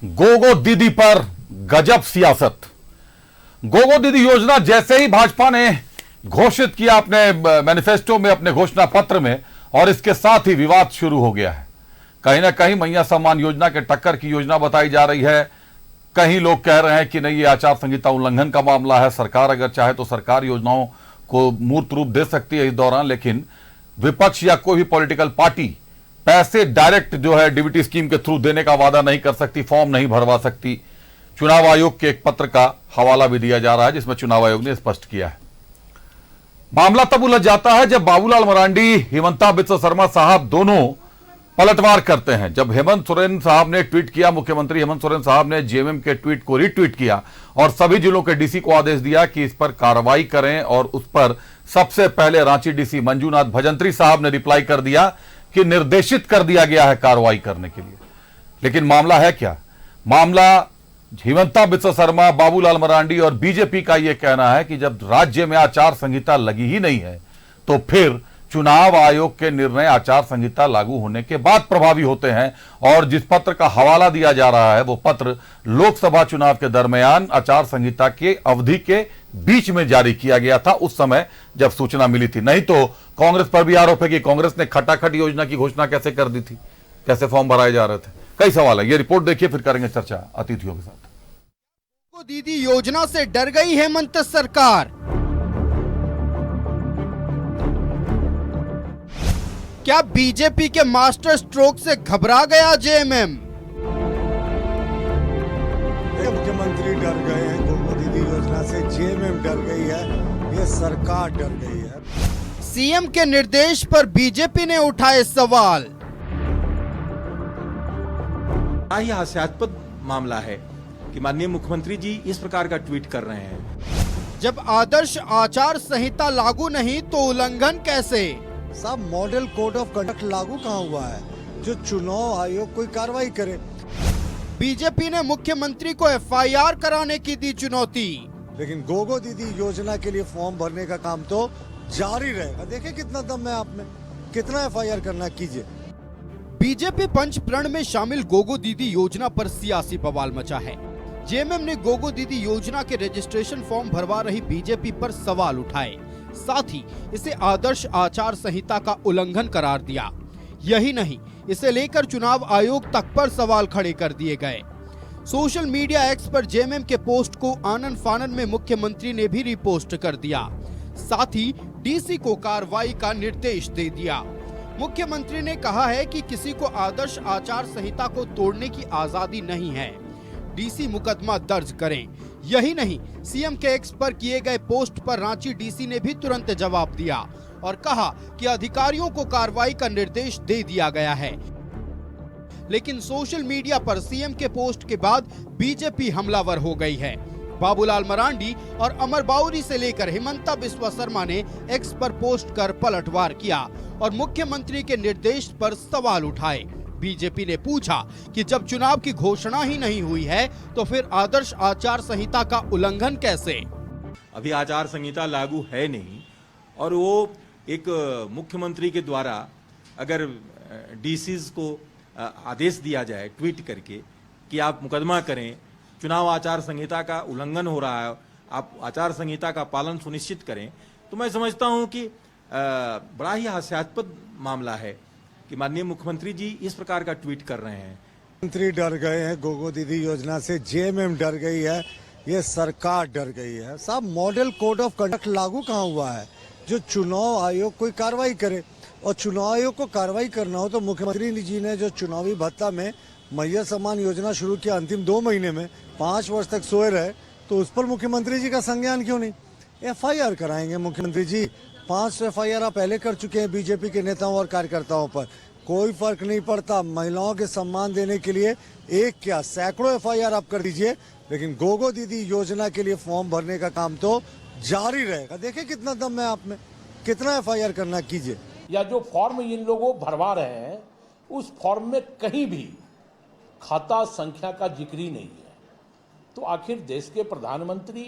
गोगो दीदी पर गजब सियासत। गोगो दीदी योजना जैसे ही भाजपा ने घोषित किया अपने मैनिफेस्टो में, अपने घोषणा पत्र में, और इसके साथ ही विवाद शुरू हो गया है। कहीं ना कहीं मैया सम्मान योजना के टक्कर की योजना बताई जा रही है। कहीं लोग कह रहे हैं कि नहीं, ये आचार संहिता उल्लंघन का मामला है, सरकार अगर चाहे तो सरकार योजनाओं को मूर्त रूप दे सकती है इस दौरान, लेकिन विपक्ष या कोई भी पॉलिटिकल पार्टी पैसे डायरेक्ट जो है डीबीटी स्कीम के थ्रू देने का वादा नहीं कर सकती, फॉर्म नहीं भरवा सकती। चुनाव आयोग के एक पत्र का हवाला भी दिया जा रहा है जिसमें चुनाव आयोग ने स्पष्ट किया है। मामला तब उलझ जाता है जब बाबूलाल मरांडी, हिमंता बिस्वा शर्मा साहब दोनों पलटवार करते हैं। जब हेमंत सोरेन साहब ने ट्वीट किया, मुख्यमंत्री हेमंत सोरेन साहब ने जेएमएम के ट्वीट को रीट्वीट किया और सभी जिलों के डीसी को आदेश दिया कि इस पर कार्रवाई करें, और उस पर सबसे पहले रांची डीसी मंजूनाथ भजंत्री साहब ने रिप्लाई कर दिया कि निर्देशित कर दिया गया है कार्रवाई करने के लिए। लेकिन मामला है क्या? मामला हिमंता बिस्वा शर्मा, बाबूलाल मरांडी और बीजेपी का यह कहना है कि जब राज्य में आचार संहिता लगी ही नहीं है तो फिर चुनाव आयोग के निर्णय आचार संहिता लागू होने के बाद प्रभावी होते हैं। और जिस पत्र का हवाला दिया जा रहा है वो पत्र लोकसभा चुनाव के दरमियान आचार संहिता के अवधि के बीच में जारी किया गया था, उस समय जब सूचना मिली थी। नहीं तो कांग्रेस पर भी आरोप है कि कांग्रेस ने खटाखट योजना की घोषणा कैसे कर दी थी, कैसे फॉर्म भराए जा रहे थे। कई सवाल है, ये रिपोर्ट देखिए, फिर करेंगे चर्चा अतिथियों के साथ। दीदी योजना से डर गई हेमंत सरकार। क्या बीजेपी के मास्टर स्ट्रोक से घबरा गया जेएमएम? मुख्यमंत्री डर गए हैं गोगो दीदी योजना से, जेएमएम डर गई है, ये सरकार डर गई है। सीएम के निर्देश पर बीजेपी ने उठाए सवाल। यह हास्यास्पद मामला है कि माननीय मुख्यमंत्री जी इस प्रकार का ट्वीट कर रहे हैं। जब आदर्श आचार संहिता लागू नहीं तो उल्लंघन कैसे? सब मॉडल कोड ऑफ कंडक्ट लागू कहाँ हुआ है जो चुनाव आयोग कोई कार्रवाई करे? बीजेपी ने मुख्यमंत्री को एफआईआर कराने की दी चुनौती। लेकिन गोगो दीदी योजना के लिए फॉर्म भरने का काम तो जारी रहेगा। देखिए कितना दम है आप में, कितना एफआईआर करना कीजिए। बीजेपी पंच प्रण में शामिल गोगो दीदी योजना पर सियासी बवाल मचा है। जेएमएम ने गोगो दीदी योजना के रजिस्ट्रेशन फॉर्म भरवा रही बीजेपी पर सवाल उठाए, साथ ही इसे आदर्श आचार संहिता का उल्लंघन करार दिया। यही नहीं, इसे लेकर चुनाव आयोग तक पर सवाल खड़े कर दिए गए। सोशल मीडिया एक्स पर जेएमएम के पोस्ट को आनन फानन में मुख्यमंत्री ने भी रिपोस्ट कर दिया, साथ ही डीसी को कार्रवाई का निर्देश दे दिया। मुख्यमंत्री ने कहा है कि किसी को आदर्श आचार संहिता को तोड़ने की आजादी नहीं है, डीसी मुकदमा दर्ज करें। यही नहीं, सीएम के एक्स पर किए गए पोस्ट पर रांची डीसी ने भी तुरंत जवाब दिया और कहा कि अधिकारियों को कार्रवाई का निर्देश दे दिया गया है। लेकिन सोशल मीडिया पर सीएम के पोस्ट के बाद बीजेपी हमलावर हो गई है। बाबूलाल मरांडी और अमर बाउरी से लेकर हिमंता बिस्वा शर्मा ने एक्स पर पोस्ट कर पलटवार किया और मुख्यमंत्री के निर्देश पर सवाल उठाए। बीजेपी ने पूछा कि जब चुनाव की घोषणा ही नहीं हुई है तो फिर आदर्श आचार संहिता का उल्लंघन कैसे? अभी आचार संहिता लागू है नहीं, और वो एक मुख्यमंत्री के द्वारा अगर डीसीज को आदेश दिया जाए ट्वीट करके कि आप मुकदमा करें, चुनाव आचार संहिता का उल्लंघन हो रहा है, आप आचार संहिता का पालन सुनिश्चित करें, तो मैं समझता हूं कि बड़ा ही हास्यास्पद मामला है कि माननीय मुख्यमंत्री जी इस प्रकार का ट्वीट कर रहे हैं। मंत्री डर गए हैं गोगो दीदी योजना से, जेएमएम डर गई है, ये सरकार डर गई है। सब मॉडल कोड ऑफ कंडक्ट लागू कहाँ हुआ है जो चुनाव आयोग कोई कार्रवाई करे? और चुनाव आयोग को कार्रवाई करना हो तो मुख्यमंत्री जी ने जो चुनावी भत्ता में मैया सम्मान योजना शुरू किया, अंतिम 2 महीने में 5 वर्ष तक सोए रहे, तो उस पर मुख्यमंत्री जी का संज्ञान क्यों नहीं? एफआईआर कराएंगे मुख्यमंत्री जी। 5 एफआईआर आप पहले कर चुके हैं बीजेपी के नेताओं और कार्यकर्ताओं पर। कोई फर्क नहीं पड़ता, महिलाओं के सम्मान देने के लिए एक क्या सैकड़ों एफआईआर आप कर दीजिए, लेकिन गोगो दीदी योजना के लिए फॉर्म भरने का काम तो जारी रहेगा। देखिए कितना दम है आप में, कितना एफआईआर करना कीजिए। या जो फॉर्म इन लोगों भरवा रहे हैं उस फॉर्म में कहीं भी खाता संख्या का जिक्र ही नहीं है, तो आखिर देश के प्रधानमंत्री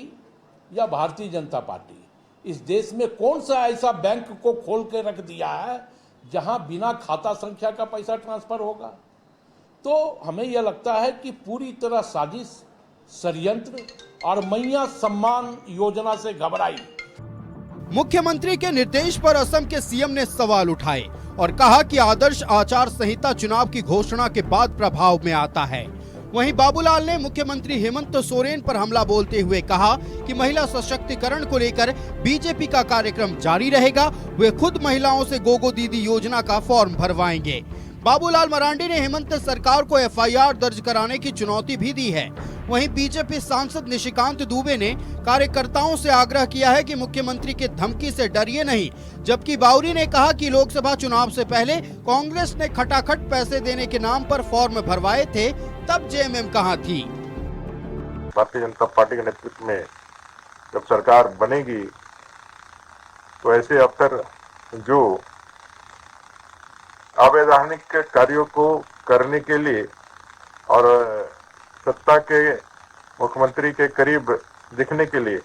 या भारतीय जनता पार्टी इस देश में कौन सा ऐसा बैंक को खोल के रख दिया है जहां बिना खाता संख्या का पैसा ट्रांसफर होगा? तो हमें यह लगता है कि पूरी तरह साजिश, षड्यंत्र और मैया सम्मान योजना से घबराई। मुख्यमंत्री के निर्देश पर असम के सीएम ने सवाल उठाए और कहा कि आदर्श आचार संहिता चुनाव की घोषणा के बाद प्रभाव में आता है। वहीं बाबूलाल ने मुख्यमंत्री हेमंत सोरेन पर हमला बोलते हुए कहा कि महिला सशक्तिकरण को लेकर बीजेपी का कार्यक्रम जारी रहेगा। वे खुद महिलाओं से गोगो दीदी योजना का फॉर्म भरवाएंगे। बाबूलाल मरांडी ने हेमंत सरकार को एफआईआर दर्ज कराने की चुनौती भी दी है। वहीं बीजेपी सांसद निशिकांत दुबे ने कार्यकर्ताओं से आग्रह किया है कि मुख्यमंत्री के धमकी से डरिए नहीं, जबकि बावरी ने कहा कि लोकसभा चुनाव से पहले कांग्रेस ने खटाखट पैसे देने के नाम पर फॉर्म भरवाए थे, तब जेएमएम कहां थी। भारतीय जनता पार्टी के नेतृत्व में जब सरकार बनेगी तो ऐसे अफसर जो अवैधानिक कार्यों को करने के लिए और सत्ता के मुख्यमंत्री के करीब दिखने के लिए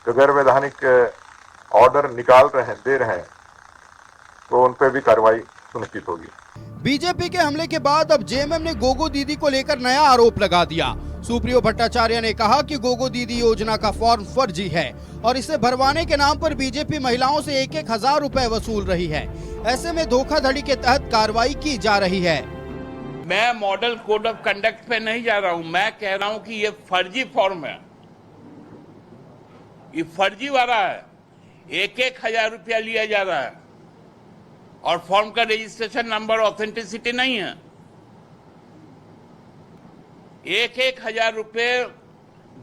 जो गैर वैधानिक ऑर्डर निकाल रहे हैं, दे रहे हैं, तो उन पर भी कार्रवाई सुनिश्चित होगी। बीजेपी के हमले के बाद अब जेएमएम ने गोगो दीदी को लेकर नया आरोप लगा दिया। सुप्रियो भट्टाचार्य ने कहा कि गोगो दीदी योजना का फॉर्म फर्जी है और इसे भरवाने के नाम पर बीजेपी महिलाओं से 1-1 हजार रुपए वसूल रही है। ऐसे में धोखाधड़ी के तहत कार्रवाई की जा रही है। मैं मॉडल कोड ऑफ कंडक्ट पे नहीं जा रहा हूं, मैं कह रहा हूं कि ये फर्जी फॉर्म है, ये फर्जी वाला है। 1-1 हजार रुपया लिया जा रहा है और फॉर्म का रजिस्ट्रेशन नंबर ऑथेंटिसिटी नहीं है। 1-1 हजार रुपये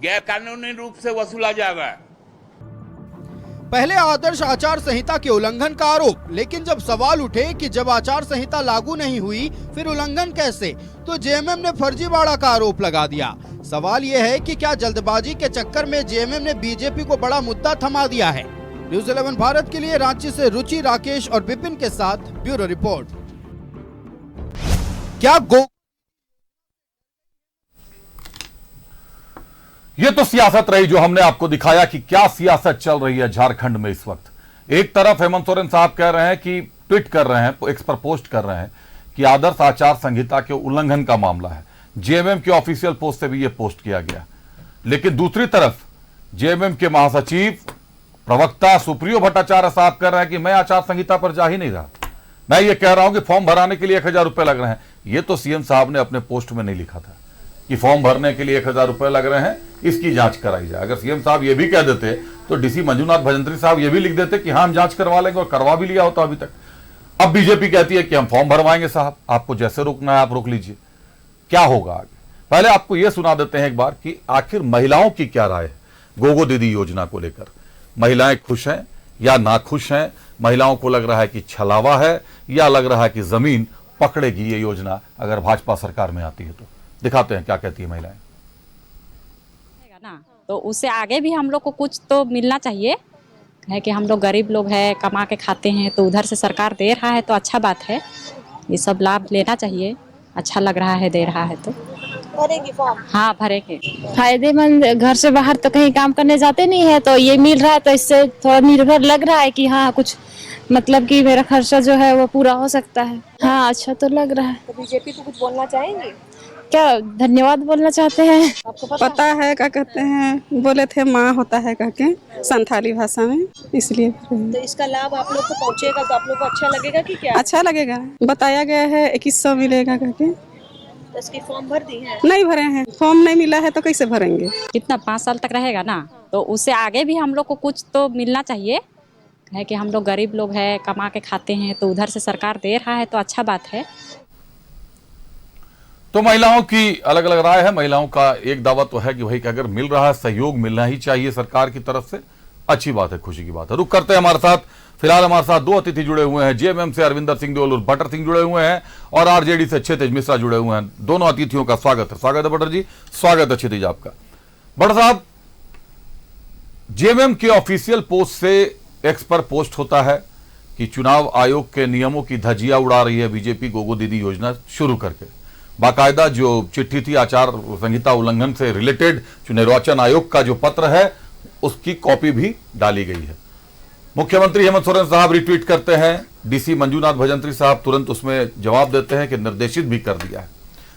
गैर कानूनी रूप से वसूला जा रहा है। पहले आदर्श आचार संहिता के उल्लंघन का आरोप, लेकिन जब सवाल उठे कि जब आचार संहिता लागू नहीं हुई फिर उल्लंघन कैसे, तो जेएमएम ने फर्जीवाड़ा का आरोप लगा दिया। सवाल यह है कि क्या जल्दबाजी के चक्कर में जेएमएम ने बीजेपी को बड़ा मुद्दा थमा दिया है। न्यूज़ 11 भारत के लिए रांची से रुचि, राकेश और विपिन के साथ ब्यूरो रिपोर्ट। क्या ये तो सियासत रही जो हमने आपको दिखाया कि क्या सियासत चल रही है झारखंड में इस वक्त। एक तरफ हेमंत सोरेन साहब कह रहे हैं कि ट्वीट कर रहे हैं, एक्स पर पोस्ट कर रहे हैं कि आदर्श आचार संहिता के उल्लंघन का मामला है। जेएमएम के ऑफिशियल पोस्ट से भी यह पोस्ट किया गया। लेकिन दूसरी तरफ जेएमएम के महासचिव प्रवक्ता सुप्रियो भट्टाचार्य साहब कह रहे हैं कि मैं आचार संहिता पर जा ही नहीं रहा, मैं ये कह रहा हूं कि फॉर्म भराने के लिए 1,000 रुपए लग रहे हैं। ये तो सीएम साहब ने अपने पोस्ट में नहीं लिखा था कि फॉर्म भरने के लिए 1,000 रुपए लग रहे हैं, इसकी जांच कराई जाए। अगर सीएम साहब ये भी कह देते तो डीसी मंजूनाथ भजंत्री साहब ये भी लिख देते कि हाँ हम जांच करवा लेंगे, और करवा भी लिया होता अभी तक। अब बीजेपी कहती है कि हम फॉर्म भरवाएंगे साहब, आपको जैसे रोकना है आप रोक लीजिए। क्या होगा आगे? पहले आपको यह सुना देते हैं एक बार कि आखिर महिलाओं की क्या राय है गोगो दीदी योजना को लेकर। महिलाएं खुश हैं या नाखुश हैं? महिलाओं को लग रहा है कि छलावा है या लग रहा है कि जमीन पकड़ेगी ये योजना अगर भाजपा सरकार में आती है तो? दिखाते हैं क्या कहती है महिलाएं। ना तो उससे आगे भी हम लोग को कुछ तो मिलना चाहिए, है कि हम लोग गरीब लोग हैं, कमा के खाते हैं, तो उधर से सरकार दे रहा है तो अच्छा बात है। ये सब लाभ लेना चाहिए, अच्छा लग रहा है, दे रहा है तो भरेंगे फॉर्म। हाँ भरेंगे। फायदेमंद, घर से बाहर तो कहीं काम करने जाते नहीं है तो ये मिल रहा है तो इससे थोड़ा निर्भर लग रहा है कि हाँ कुछ मतलब कि मेरा खर्चा जो है वो पूरा हो सकता है। हाँ अच्छा तो लग रहा है। तो बीजेपी को कुछ बोलना चाहेंगे क्या? धन्यवाद बोलना चाहते हैं। आपको पता है क्या कहते हैं, बोले थे माँ होता है कह के संथाली भाषा में, इसलिए। तो इसका लाभ आप लोग को पहुंचेगा तो आप लोग को अच्छा लगेगा कि क्या? अच्छा लगेगा। बताया गया है 2100 मिलेगा कह के। तो इसकी फॉर्म भर दी है? नहीं भरे हैं, फॉर्म नहीं मिला है तो कैसे भरेंगे? कितना 5 साल तक रहेगा ना, तो उससे आगे भी हम लोग को कुछ तो मिलना चाहिए, है कि हम लोग गरीब लोग हैं, कमा के खाते हैं, तो उधर से सरकार दे रहा है तो अच्छा बात है। तो महिलाओं की अलग अलग राय है। महिलाओं का एक दावा तो है कि भाई अगर मिल रहा है सहयोग मिलना ही चाहिए सरकार की तरफ से, अच्छी बात है, खुशी की बात है। रुक करते हैं हमारे साथ, फिलहाल हमारे साथ 2 अतिथि जुड़े हुए हैं। जेएमएम से अरविंदर सिंह देओल और भट्टर सिंह जुड़े हुए हैं और आरजेडी से क्षितिज मिश्रा जुड़े हुए हैं। दोनों अतिथियों का स्वागत है। स्वागत है भट्टर जी, स्वागत है क्षितिज आपका। भट्टर साहब, जेएमएम के ऑफिशियल पोस्ट से एक्स पर पोस्ट होता है कि चुनाव आयोग के नियमों की धज्जियां उड़ा रही है बीजेपी गोगो दीदी योजना शुरू करके। बाकायदा जो चिट्ठी थी आचार संहिता उल्लंघन से रिलेटेड, जो निर्वाचन आयोग का जो पत्र है उसकी कॉपी भी डाली गई है। मुख्यमंत्री हेमंत सोरेन साहब रिट्वीट करते हैं, डीसी मंजूनाथ भजंत्री साहब तुरंत उसमें जवाब देते हैं कि निर्देशित भी कर दिया है।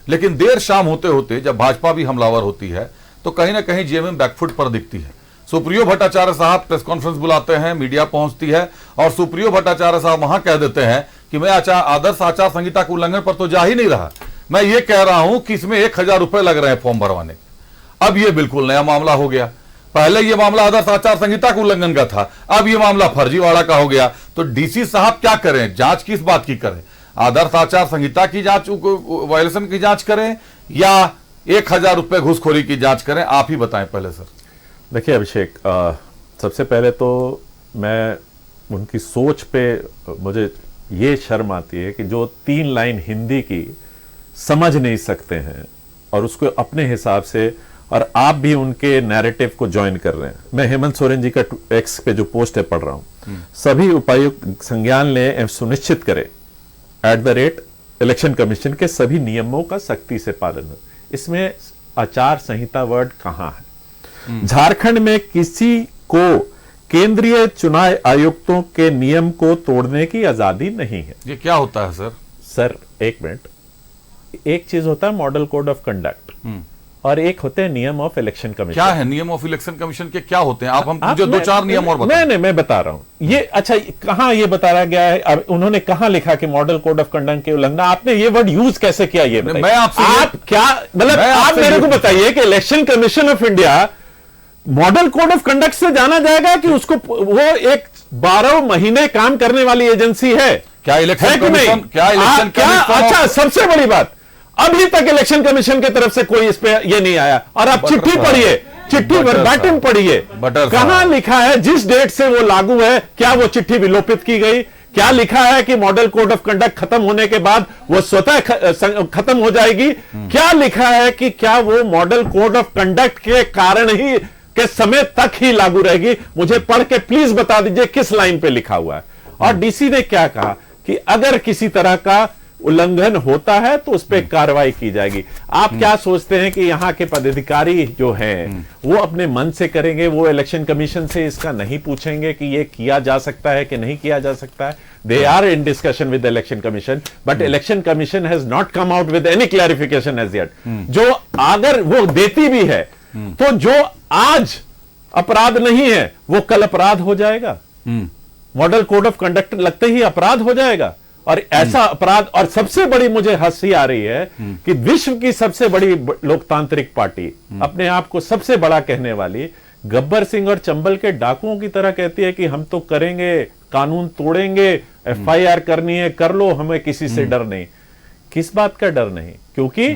लेकिन देर शाम होते होते जब भाजपा भी हमलावर होती है तो कहीं ना कहीं जेएमएम बैकफुट पर दिखती है। सुप्रियो भट्टाचार्य साहब प्रेस कॉन्फ्रेंस बुलाते हैं, मीडिया पहुंचती है और सुप्रियो भट्टाचार्य साहब वहां कह देते हैं कि मैं आदर्श आचार संहिता के उल्लंघन पर तो जा ही नहीं रहा, मैं ये कह रहा हूं कि इसमें 1000 रुपए लग रहे हैं फॉर्म भरवाने के। अब ये बिल्कुल नया मामला हो गया। पहले ये मामला आदर्श आचार संहिता के उल्लंघन का था, अब ये मामला फर्जीवाड़ा का हो गया। तो डीसी साहब क्या करें, जांच किस बात की करें? आदर्श आचार संहिता की जांच, वायलेशन की जांच करें या 1000 रुपए घूसखोरी की जांच करें? आप ही बताएं पहले सर। देखिए अभिषेक, सबसे पहले तो मैं उनकी सोच पे मुझे ये शर्म आती है कि जो 3 लाइन हिंदी की समझ नहीं सकते हैं और उसको अपने हिसाब से, और आप भी उनके नैरेटिव को ज्वाइन कर रहे हैं। मैं हेमंत सोरेन जी का एक्स पे जो पोस्ट है पढ़ रहा हूं, सभी उपायुक्त संज्ञान लें, सुनिश्चित करें @इलेक्शन कमीशन के सभी नियमों का सख्ती से पालन हो। इसमें आचार संहिता वर्ड कहां है? झारखंड में किसी को केंद्रीय चुनाव आयुक्तों के नियम को तोड़ने की आजादी नहीं है। ये क्या होता है सर? सर एक मिनट, एक चीज होता है मॉडल कोड ऑफ कंडक्ट और एक होते हैं नियम ऑफ इलेक्शन कमीशन। क्या है नियम ऑफ इलेक्शन कमीशन के, क्या होते हैं? आप हम मुझे 2-4 नियम और बताएं। नहीं, मैं बता रहा हूं ये। अच्छा, कहां ये बताया गया है? अब उन्होंने कहां लिखा कि मॉडल कोड ऑफ कंडक्ट के उल्लंघन? आपने ये वर्ड यूज कैसे किया? ये मैं आपसे, आप क्या मतलब, आप मेरे को बताइए कि election commission of India model code of conduct से जाना जाएगा कि उसको, वो एक 12 महीने काम करने वाली एजेंसी है क्या इलेक्शन कमीशन? अच्छा, सबसे बड़ी बात, अभी तक इलेक्शन कमीशन की तरफ से कोई इस पे ये नहीं आया। और आप चिट्ठी पढ़िए, चिट्ठी वर्बाटिम पढ़िए, कहां लिखा है जिस डेट से वो लागू है, क्या वो चिट्ठी विलोपित की गई? क्या लिखा है कि मॉडल कोड ऑफ कंडक्ट खत्म होने के बाद वो स्वतः खत्म हो जाएगी? क्या लिखा है कि क्या वो मॉडल कोड ऑफ कंडक्ट के कारण ही के समय तक ही लागू रहेगी? मुझे पढ़ के प्लीज बता दीजिए किस लाइन पे लिखा हुआ है। और डीसी ने क्या कहा कि अगर किसी तरह का उल्लंघन होता है तो उस पर कार्रवाई की जाएगी। आप क्या सोचते हैं कि यहां के पदाधिकारी जो हैं वो अपने मन से करेंगे? वो इलेक्शन कमीशन से इसका नहीं पूछेंगे कि ये किया जा सकता है कि नहीं किया जा सकता है? They are in discussion with Election Commission, but Election Commission has not come out with any clarification as yet. जो अगर वो देती भी है तो जो आज अपराध नहीं है वो कल अपराध हो जाएगा। मॉडल कोड ऑफ कंडक्ट लगते ही अपराध हो जाएगा। और ऐसा अपराध, और सबसे बड़ी मुझे हंसी आ रही है कि विश्व की सबसे बड़ी लोकतांत्रिक पार्टी, अपने आप को सबसे बड़ा कहने वाली, गब्बर सिंह और चंबल के डाकुओं की तरह कहती है कि हम तो करेंगे, कानून तोड़ेंगे, FIR करनी है कर लो, हमें किसी से डर नहीं। किस बात का डर नहीं? क्योंकि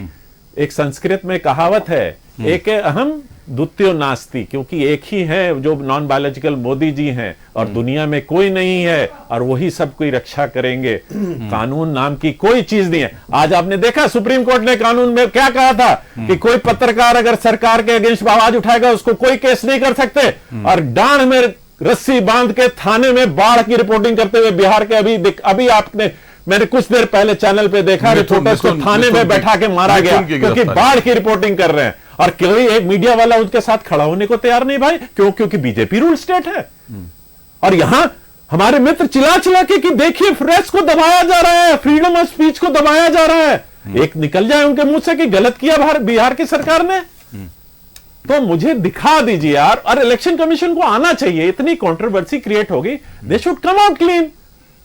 एक संस्कृत में कहावत है, एक अहम द्वितीयो नास्ति, क्योंकि एक ही है जो नॉन बायोलॉजिकल मोदी जी हैं और दुनिया में कोई नहीं है और वही सबकी रक्षा करेंगे। कानून नाम की कोई चीज नहीं है। आज आपने देखा सुप्रीम कोर्ट ने कानून में क्या कहा था कि कोई पत्रकार अगर सरकार के अगेंस्ट आवाज उठाएगा उसको कोई केस नहीं कर सकते। और डांड में रस्सी बांध के थाने में बाढ़ की रिपोर्टिंग करते हुए बिहार के अभी आपने, मैंने कुछ देर पहले चैनल पे देखा, रिपोर्टर्स को थाने में बैठा के मारा गया क्योंकि बाढ़ की रिपोर्टिंग कर रहे हैं। और कोई एक मीडिया वाला उनके साथ खड़ा होने को तैयार नहीं भाई। क्यों? क्योंकि बीजेपी रूल स्टेट है। और यहां हमारे मित्र चिल्ला चिल्ला के कि देखिए प्रेस को दबाया जा रहा है, फ्रीडम ऑफ स्पीच को दबाया जा रहा है। एक निकल जाए उनके मुंह से कि गलत किया बिहार की सरकार ने, तो मुझे दिखा दीजिए यार। और इलेक्शन कमीशन को आना चाहिए, इतनी कंट्रोवर्सी क्रिएट होगी, they should come out clean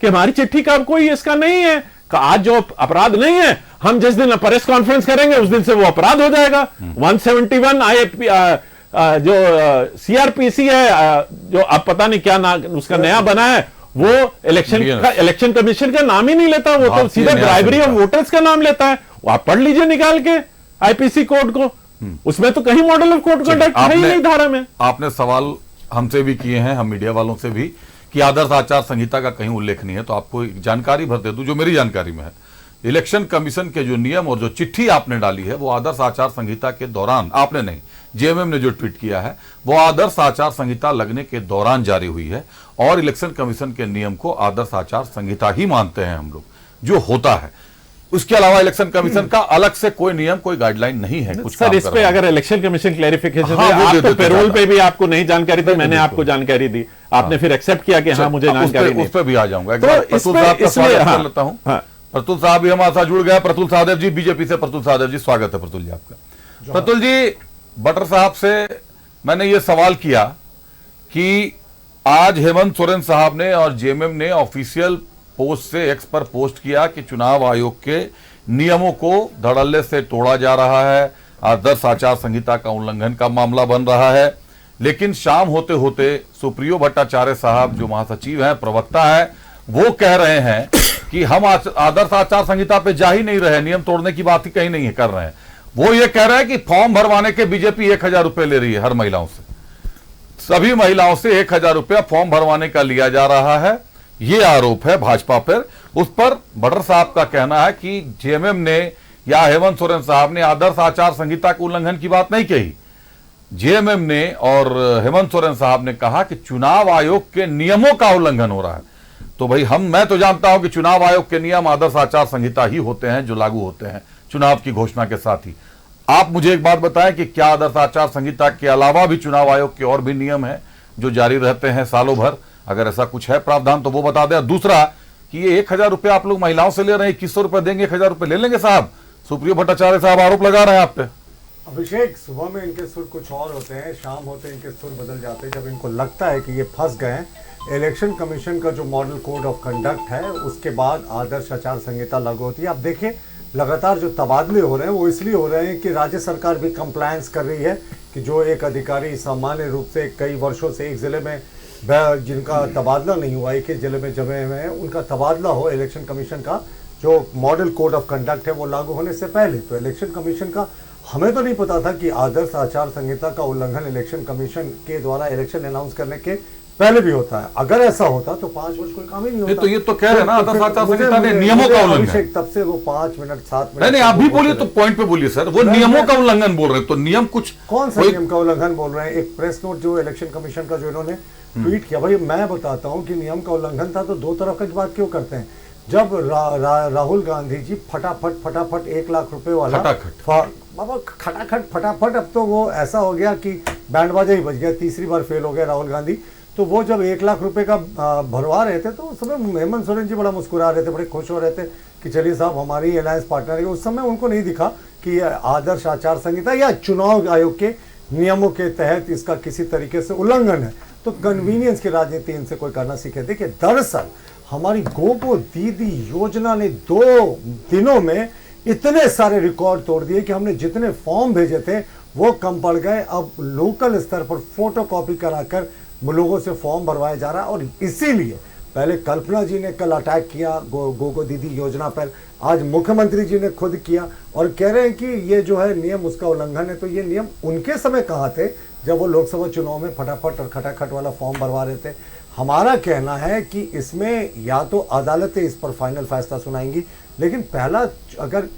कि हमारी चिट्ठी का कोई इसका नहीं है, आज जो अपराध नहीं है, हम जिस दिन प्रेस कॉन्फ्रेंस करेंगे उस दिन से वो अपराध हो जाएगा। 171 जो CRPC है, जो अब पता नहीं क्या उसका नया बना है, वो इलेक्शन कमीशन का नाम ही नहीं लेता, वो तो सीधा ब्राइबरी ऑफ वोटर्स का नाम लेता है। वो आप पढ़ लीजिए निकाल के IPC कोड को, उसमें तो कहीं मॉडल ऑफ कोड कंडक्ट है ही नहीं धारा में। आपने सवाल हमसे भी किए हैं, हम मीडिया वालों से भी, कि आदर्श आचार संहिता का कहीं उल्लेख नहीं है। तो आपको एक जानकारी भर दे दूं जो मेरी जानकारी में है। इलेक्शन कमीशन के जो नियम और जो चिट्ठी आपने डाली है वो आदर्श आचार संहिता के दौरान, आपने नहीं, जेएमएम ने जो ट्वीट किया है वो आदर्श आचार संहिता लगने के दौरान जारी हुई है। और इलेक्शन कमीशन के नियम को आदर्श आचार संहिता ही मानते हैं हम लोग, जो होता है। उसके अलावा इलेक्शन कमीशन का अलग से कोई नियम, कोई गाइडलाइन नहीं है कुछ। सर, इस पे अगर इलेक्शन कमीशन क्लैरिफिकेशन आप तो पेरोल पे भी आपको नहीं जानकारी थी, मैंने आपको जानकारी दी, आपने फिर एक्सेप्ट किया कि हाँ मुझे जानकारी नहीं। उस पे भी आ जाऊंगा, तो इसलिए लेता हूं। प्रतुल साहब भी हमारे साथ जुड़ गए। प्रतुल सहदेव जी बीजेपी से। प्रतुल सहदेव जी स्वागत है प्रतुल जी आपका। प्रतुल जी, बटर साहब से मैंने ये सवाल किया कि आज हेमंत सोरेन साहब ने और जेएमएम ने ऑफिशियल पोस्ट से एक्स पर पोस्ट किया कि चुनाव आयोग के नियमों को धड़ल्ले से तोड़ा जा रहा है, आदर्श आचार संहिता का उल्लंघन का मामला बन रहा है। लेकिन शाम होते होते सुप्रियो भट्टाचार्य साहब जो महासचिव हैं, प्रवक्ता हैं, वो कह रहे हैं कि हम आदर्श आचार संहिता पे जा ही नहीं रहे, नियम तोड़ने की बात ही कहीं नहीं कर रहे हैं। वो ये कह रहे हैं कि फॉर्म भरवाने के बीजेपी 1000 रुपए ले रही है हर महिलाओं से, सभी महिलाओं से 1000 रुपया फॉर्म भरवाने का लिया जा रहा है। ये आरोप है भाजपा पर। उस पर बटर साहब का कहना है कि जेएमएम ने या हेमंत सोरेन साहब ने आदर्श आचार संहिता के उल्लंघन की बात नहीं कही। जेएमएम ने और हेमंत सोरेन साहब ने कहा कि चुनाव आयोग के नियमों का उल्लंघन हो रहा है। तो भाई मैं तो जानता हूं कि चुनाव आयोग के नियम आदर्श आचार संहिता ही होते हैं जो लागू होते हैं चुनाव की घोषणा के साथ ही। आप मुझे एक बात बताएं कि क्या आदर्श आचार संहिता के अलावा भी चुनाव आयोग के और भी नियम हैं जो जारी रहते हैं सालों भर? अगर ऐसा कुछ है प्रावधान तो वो बता दें। दूसरा कि ये 1000 रुपये आप लोग महिलाओं से ले रहे हैं, 2100 रुपये देंगे, 1000 रुपये ले लेंगे साहब। सुप्रियो भट्टाचार्य साहब आरोप लगा रहे हैं आप पे। अभिषेक, सुबह में इनके सुर कुछ और होते हैं, शाम होते इनके सुर बदल जाते हैं। जब इनको लगता है कि ये फंस गए हैं, इलेक्शन कमीशन का जो मॉडल कोड ऑफ कंडक्ट है उसके बाद आदर्श आचार संहिता लागू होती है। आप देखिए लगातार जो तबादले हो रहे हैं वो इसलिए हो रहे हैं कि राज्य सरकार भी कंप्लायंस कर रही है कि जो एक अधिकारी सामान्य रूप से कई वर्षों से एक जिले में जिनका तबादला नहीं हुआ, एक ही जिले में जमे हुए हैं, उनका तबादला हो इलेक्शन कमीशन का जो मॉडल कोड ऑफ कंडक्ट है वो लागू होने से पहले। तो इलेक्शन कमीशन का हमें तो नहीं पता था कि आदर्श आचार संहिता का उल्लंघन इलेक्शन कमीशन के द्वारा इलेक्शन अनाउंस करने के पहले भी होता है। अगर ऐसा होता तो 5 वर्ष कोई काम ही नहीं होता। तो ये तो कह रहे हैं ना आदर्श आचार संहिता ने नियमों का उल्लंघन। तब से वो 5 मिनट 7 मिनट नहीं आप भी बोलिए, तो पॉइंट पे बोलिए सर। वो नियमों का उल्लंघन बोल रहे हैं, तो नियम कुछ कौन सा नियम का उल्लंघन बोल रहे हैं? एक प्रेस नोट जो इलेक्शन कमीशन का जो इन्होंने ट्वीट किया, भाई मैं बताता हूँ कि नियम का उल्लंघन था तो दो तरफ की बात क्यों करते हैं? जब राहुल गांधी जी फटाफट 1 लाख रुपए वाला खटाखट फटाफट, अब तो वो ऐसा हो गया कि बैंड बाजा ही बज गया, तीसरी बार फेल हो गया राहुल गांधी। तो वो जब 1 लाख रुपए का भरवा रहे थे तो उस समय हेमंत सोरेन जी बड़ा मुस्कुरा रहे थे, बड़े खुश हो रहे थे कि चलिए साहब हमारी अलायंस पार्टनर है। उस समय उनको नहीं दिखा कि आदर्श आचार संहिता या चुनाव आयोग के नियमों के तहत इसका किसी तरीके से उल्लंघन है। तो कन्वीनियंस की राजनीति इनसे कोई करना सीखे। देखिए दरअसल हमारी गोगो दीदी योजना ने 2 दिनों में इतने सारे रिकॉर्ड तोड़ दिए कि हमने जितने फॉर्म भेजे थे वो कम पड़ गए। अब लोकल स्तर पर फोटोकॉपी कराकर लोगों से फॉर्म भरवाया जा रहा है। और इसीलिए पहले कल्पना जी ने कल अटैक किया गोगो दीदी योजना पर, आज मुख्यमंत्री जी ने खुद किया और कह रहे हैं कि ये जो है नियम उसका उल्लंघन है। तो ये नियम उनके समय कहाँ थे जब वो लोकसभा चुनाव में फटाफट और खटाखट वाला फॉर्म भरवा रहे थे? हमारा कहना है कि इसमें या तो अदालतें इस पर फाइनल फैसला सुनाएंगी, लेकिन पहला अगर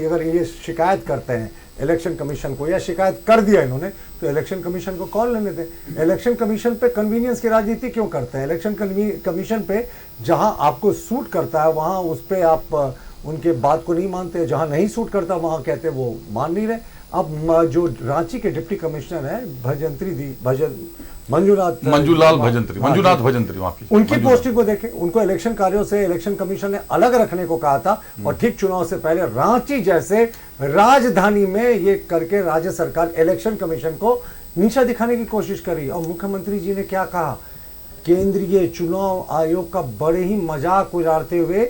अगर ये शिकायत करते हैं इलेक्शन कमीशन को या शिकायत कर दिया इन्होंने तो इलेक्शन कमीशन को कॉल लेने दें। इलेक्शन कमीशन पे कन्वीनियंस की राजनीति क्यों करते हैं? इलेक्शन कमीशन पे जहां आपको सूट करता है वहां उस पे आप उनके बात को नहीं मानते, जहां नहीं सूट करता वहां कहते वो मान नहीं रहे। अब जो रांची के डिप्टी कमिश्नर है मंजूलाल भजंत्री उनकी पोस्टिंग को देखें, उनको इलेक्शन कार्यों से इलेक्शन कमीशन ने अलग रखने को कहा था और ठीक चुनाव से पहले रांची जैसे राजधानी में ये करके राज्य सरकार इलेक्शन कमीशन को नीचा दिखाने की कोशिश करी। और मुख्यमंत्री जी ने क्या कहा? केंद्रीय चुनाव आयोग का बड़े ही मजाक उड़ाते हुए